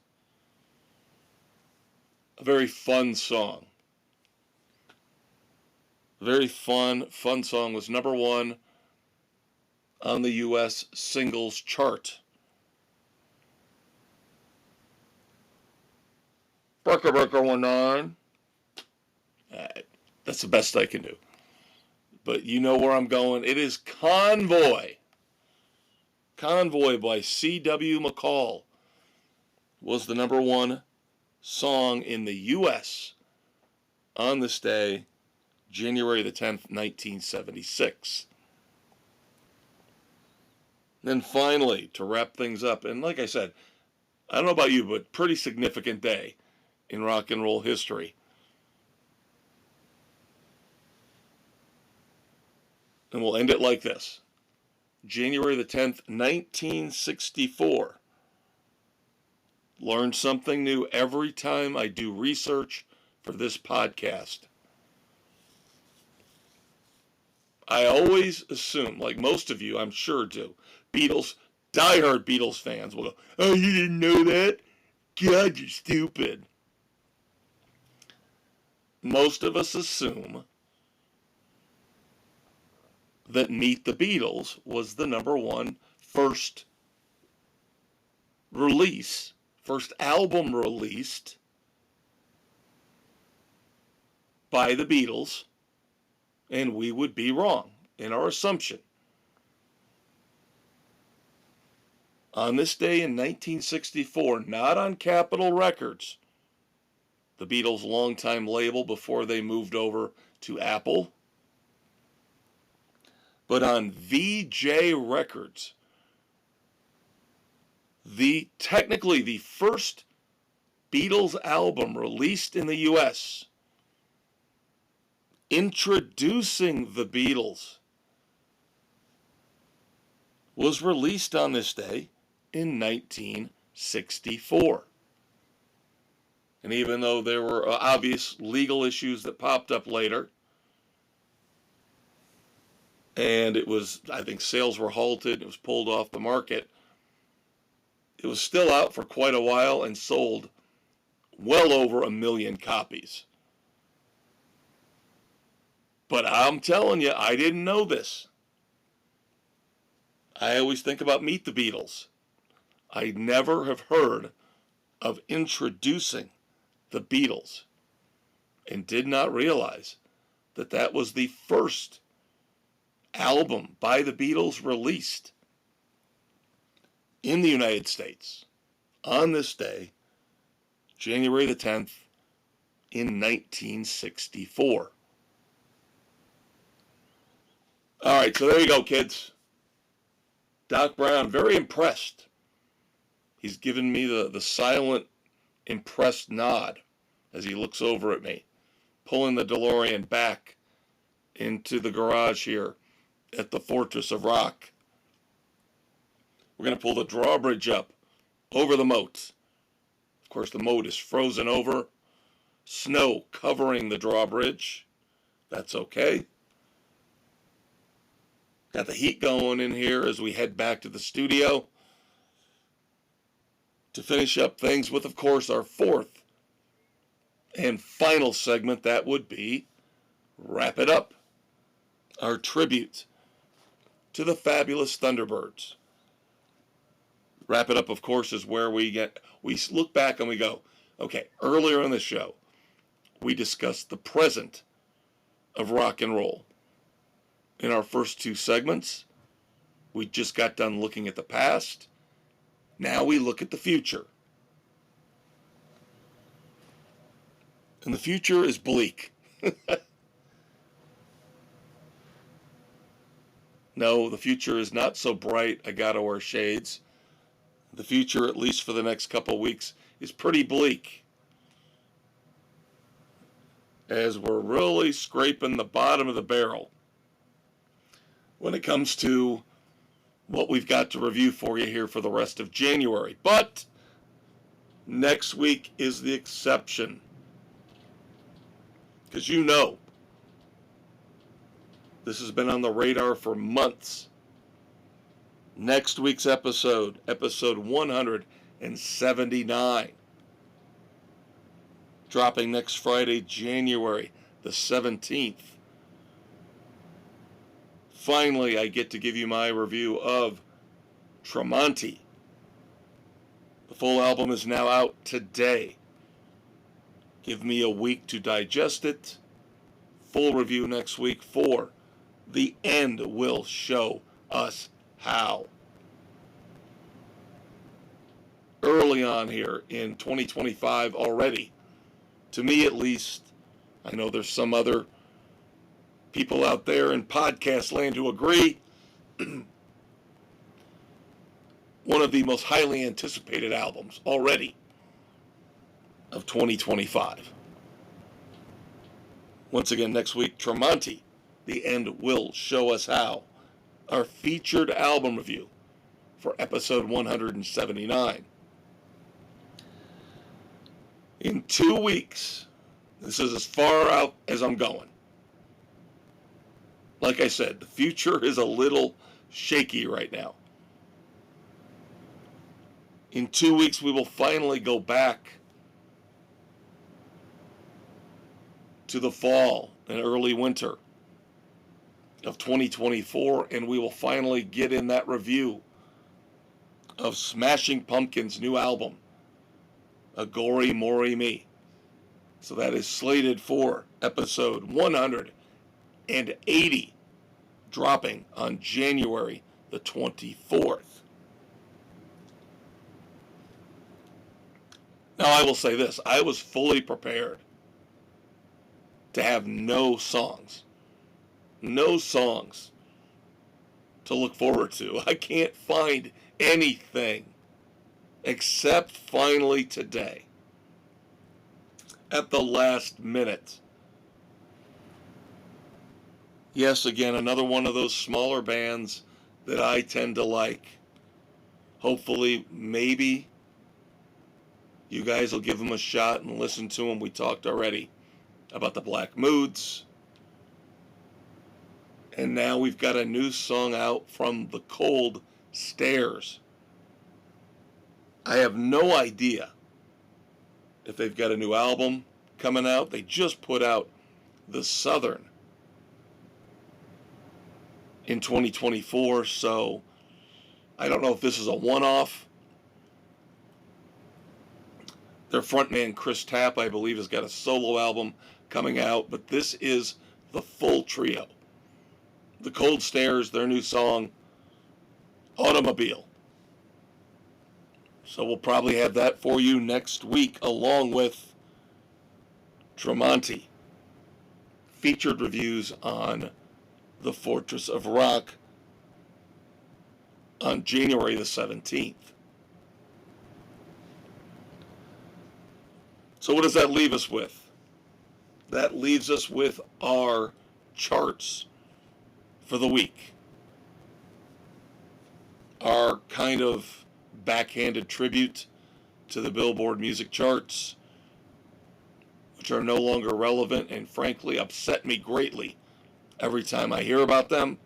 a very fun song. A very fun song was number one on the U.S. singles chart. Burka 19. That's the best I can do. But you know where I'm going. It is Convoy. Convoy by C.W. McCall was the number one song in the U.S. on this day, January the 10th, 1976. Then finally, to wrap things up, and like I said, I don't know about you, but pretty significant day in rock and roll history. And we'll end it like this. January the 10th, 1964. Learn something new every time I do research for this podcast. I always assume, like most of you I'm sure do, diehard Beatles fans will go, oh, you didn't know that? God, you're stupid. Most of us assume that Meet the Beatles was the number one first album released by the Beatles, and we would be wrong in our assumption. On this day in 1964, not on Capitol Records, the Beatles' longtime label before they moved over to Apple, but on VJ Records, technically the first Beatles album released in the U.S., introducing the Beatles, was released on this day in 1964. And even though there were obvious legal issues that popped up later, and I think sales were halted, it was pulled off the market, it was still out for quite a while and sold well over 1 million copies. But I'm telling you, I didn't know this. I always think about Meet the Beatles. I never have heard of introducing the Beatles and did not realize that that was the first album by the Beatles released in the United States on this day, January the 10th, in 1964. All right, so there you go, kids. Doc Brown, very impressed. He's given me the silent, impressed nod as he looks over at me, pulling the DeLorean back into the garage here at the Fortress of Rock. We're going to pull the drawbridge up over the moat. Of course, the moat is frozen over. Snow covering the drawbridge. That's okay. Got the heat going in here as we head back to the studio to finish up things with, of course, our fourth and final segment. That would be Wrap It Up, our tribute to the fabulous Thunderbirds. Wrap It Up, of course, is where we look back and we go, okay, earlier in the show, we discussed the present of rock and roll. In our first two segments, we just got done looking at the past. Now we look at the future. And the future is bleak. No, the future is not so bright. I gotta wear shades. The future, at least for the next couple weeks, is pretty bleak, as we're really scraping the bottom of the barrel when it comes to what we've got to review for you here for the rest of January. But next week is the exception, because you know this has been on the radar for months. Next week's episode 179, dropping next Friday, January the 17th. Finally, I get to give you my review of Tremonti. The full album is now out today. Give me a week to digest it. Full review next week for The End Will Show Us How. Early on here in 2025 already, to me at least, I know there's some other people out there in podcast land who agree, one of the most highly anticipated albums already of 2025. Once again, next week, Tremonti, The End Will Show Us How, our featured album review for episode 179. In 2 weeks, this is as far out as I'm going. like I said, the future is a little shaky right now. In 2 weeks, we will finally go back to the fall and early winter of 2024, and we will finally get in that review of Smashing Pumpkins' new album, Agori Mori Me. So that is slated for episode 180, dropping on January the 24th. Now, I will say this. I was fully prepared to have no songs to look forward to. I can't find anything except finally today, at the last minute. Yes, again, another one of those smaller bands that I tend to like. Hopefully, maybe you guys will give them a shot and listen to them. We talked already about the Black Moods. And now we've got a new song out from the Cold Stairs. I have no idea if they've got a new album coming out. They just put out The Southern in 2024, so I don't know if this is a one-off. Their frontman, Chris Tapp, I believe, has got a solo album coming out, but this is the full trio. The Cold Stairs, their new song, Automobile. So we'll probably have that for you next week, along with Tremonti. Featured reviews on The Fortress of Rock on January the 17th. So what does that leave us with? That leaves us with our charts for the week. Our kind of backhanded tribute to the Billboard music charts, which are no longer relevant and frankly upset me greatly every time I hear about them.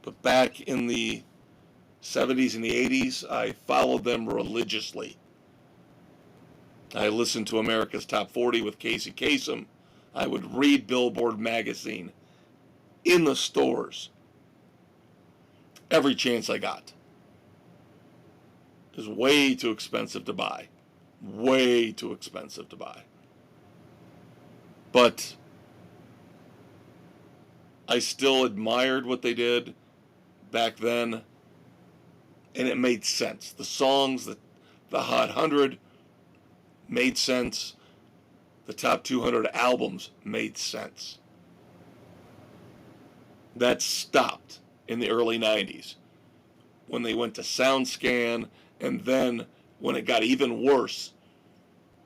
But back in the 70s and the 80s, I followed them religiously. I listened to America's Top 40 with Casey Kasem. I would read Billboard magazine in the stores every chance I got. It was way too expensive to buy. Way too expensive to buy. But I still admired what they did back then, and it made sense. The songs, the Hot 100 made sense. The top 200 albums made sense. That stopped in the early 90s when they went to SoundScan, and then when it got even worse,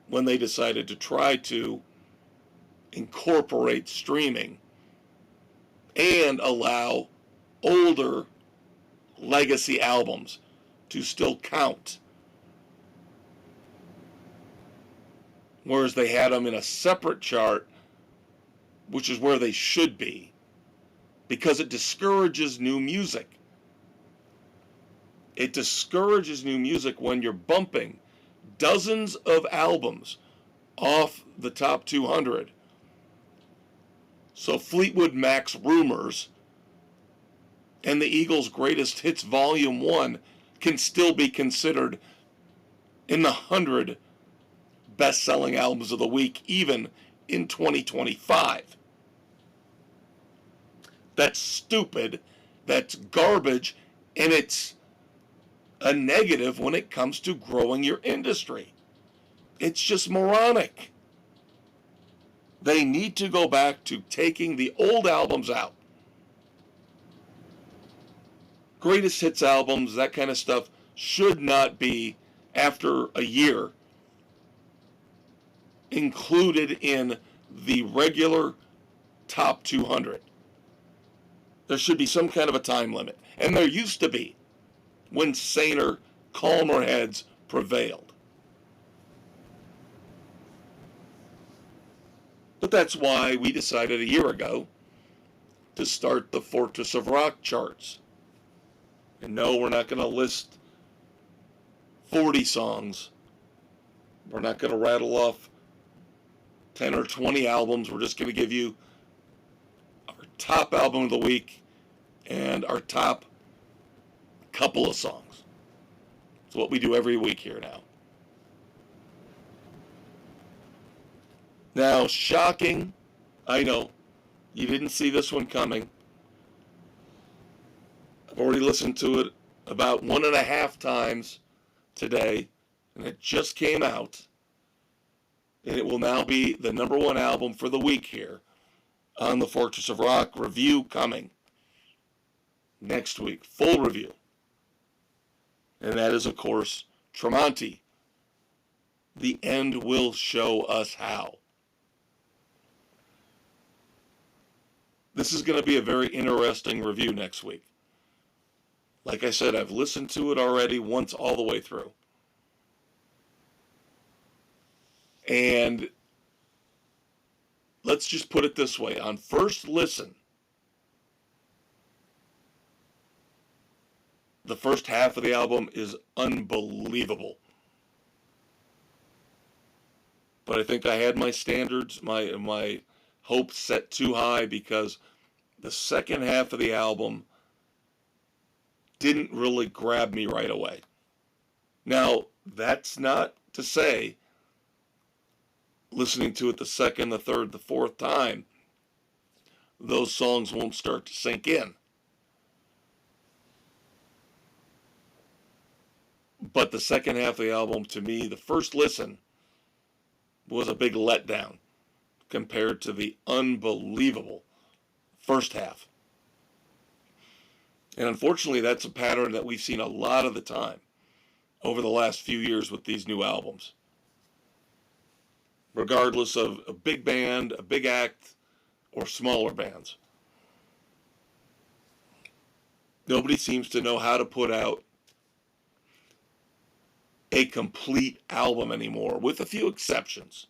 when they decided to try to incorporate streaming and allow older legacy albums to still count. Whereas they had them in a separate chart, which is where they should be, because it discourages new music. It discourages new music when you're bumping dozens of albums off the top 200. So Fleetwood Mac's Rumors and the Eagles' Greatest Hits Volume 1 can still be considered in the 100 best-selling albums of the week, even in 2025. That's stupid, that's garbage, and it's a negative when it comes to growing your industry. It's just moronic. They need to go back to taking the old albums out. Greatest hits albums, that kind of stuff, should not be, after a year, included in the regular top 200. There should be some kind of a time limit. And there used to be, when saner, calmer heads prevailed. But that's why we decided a year ago to start the Fortress of Rock charts. And no, we're not going to list 40 songs. We're not going to rattle off 10 or 20 albums. We're just going to give you our top album of the week and our top couple of songs. It's what we do every week here now. Now, shocking, I know, you didn't see this one coming. I've already listened to it about 1.5 times today, and it just came out. And it will now be the number one album for the week here on the Fortress of Rock review coming next week. Full review. And that is, of course, Tremonti. The End Will Show Us How. This is going to be a very interesting review next week. Like I said, I've listened to it already once all the way through. And let's just put it this way. On first listen, the first half of the album is unbelievable. But I think I had my standards, my hopes set too high, because the second half of the album didn't really grab me right away. Now, that's not to say, listening to it the second, the third, the fourth time, those songs won't start to sink in. But the second half of the album, to me, the first listen, was a big letdown compared to the unbelievable first half. And unfortunately, that's a pattern that we've seen a lot of the time over the last few years with these new albums. Regardless of a big band, a big act, or smaller bands. Nobody seems to know how to put out a complete album anymore, with a few exceptions.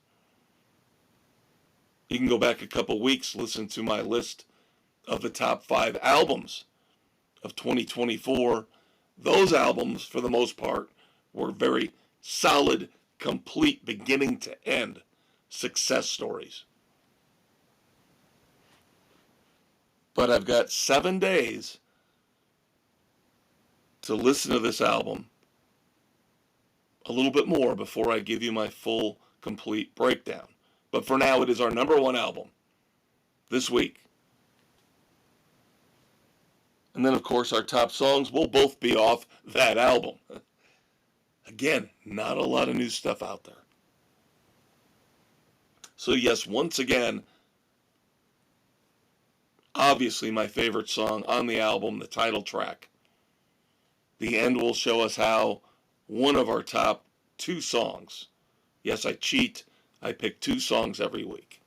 You can go back a couple weeks, listen to my list of the top 5 albums of 2024. Those albums, for the most part, were very solid, complete, beginning to end success stories. But I've got 7 days to listen to this album a little bit more before I give you my full, complete breakdown. But for now, it is our number one album this week. And then, of course, our top songs will both be off that album. Again, not a lot of new stuff out there. So yes, once again, obviously my favorite song on the album, the title track. The End Will Show Us How, one of our top 2 songs. Yes, I cheat. I pick 2 songs every week.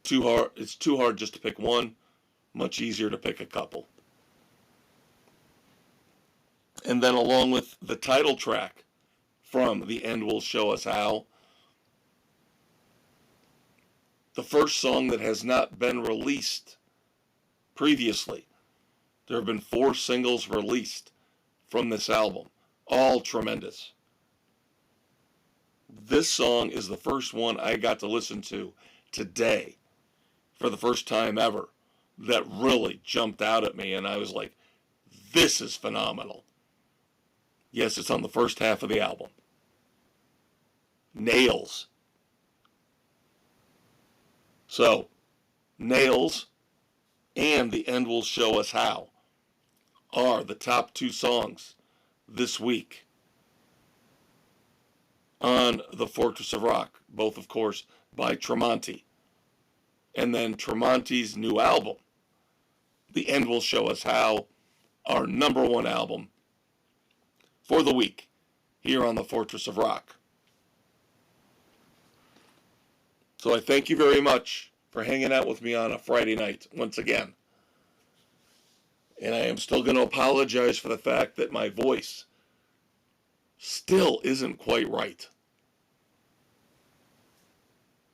It's too hard just to pick one. Much easier to pick a couple. And then along with the title track from The End Will Show Us How, the first song that has not been released previously. There have been 4 singles released from this album, all tremendous. This song is the first one I got to listen to today for the first time ever that really jumped out at me, and I was like, this is phenomenal. Yes, it's on the first half of the album. Nails. So, Nails and The End Will Show Us How are the top 2 songs this week on the Fortress of Rock, both, of course, by Tremonti. And then Tremonti's new album, The End Will Show Us How, our number one album for the week here on the Fortress of Rock. So I thank you very much for hanging out with me on a Friday night once again. And I am still going to apologize for the fact that my voice still isn't quite right.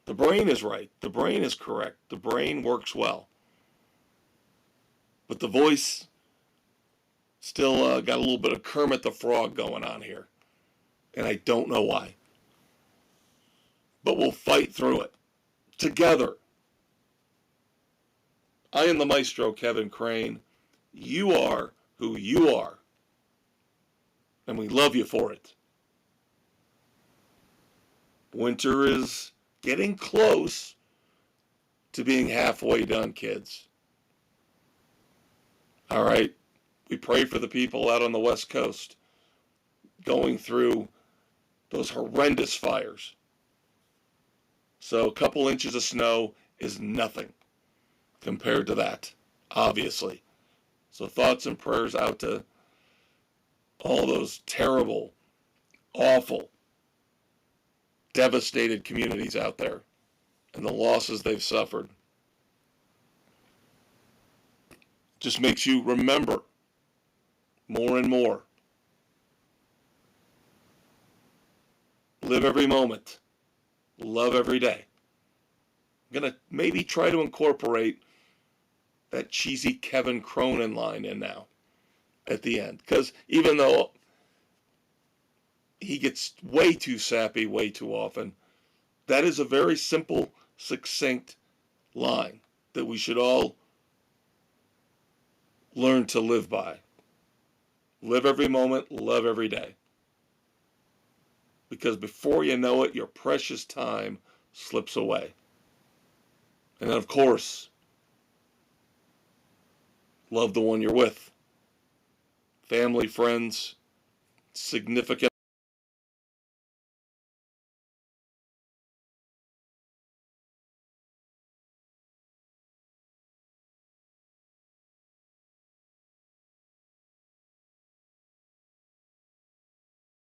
The brain is right. The brain is correct. The brain works well. But the voice still got a little bit of Kermit the Frog going on here. And I don't know why. But we'll fight through it. Together. I am the Maestro, Kevin Crane. You are who you are. And we love you for it. Winter is getting close to being halfway done, kids. All right? We pray for the people out on the West Coast going through those horrendous fires. So a couple inches of snow is nothing compared to that, obviously. So thoughts and prayers out to all those terrible, awful, devastated communities out there and the losses they've suffered. Just makes you remember more and more. Live every moment. Love every day. I'm going to maybe try to incorporate that cheesy Kevin Cronin line in now at the end. Because even though he gets way too sappy way too often, that is a very simple, succinct line that we should all learn to live by. Live every moment, love every day. Because before you know it, your precious time slips away. And then, of course, love the one you're with. Family, friends, significant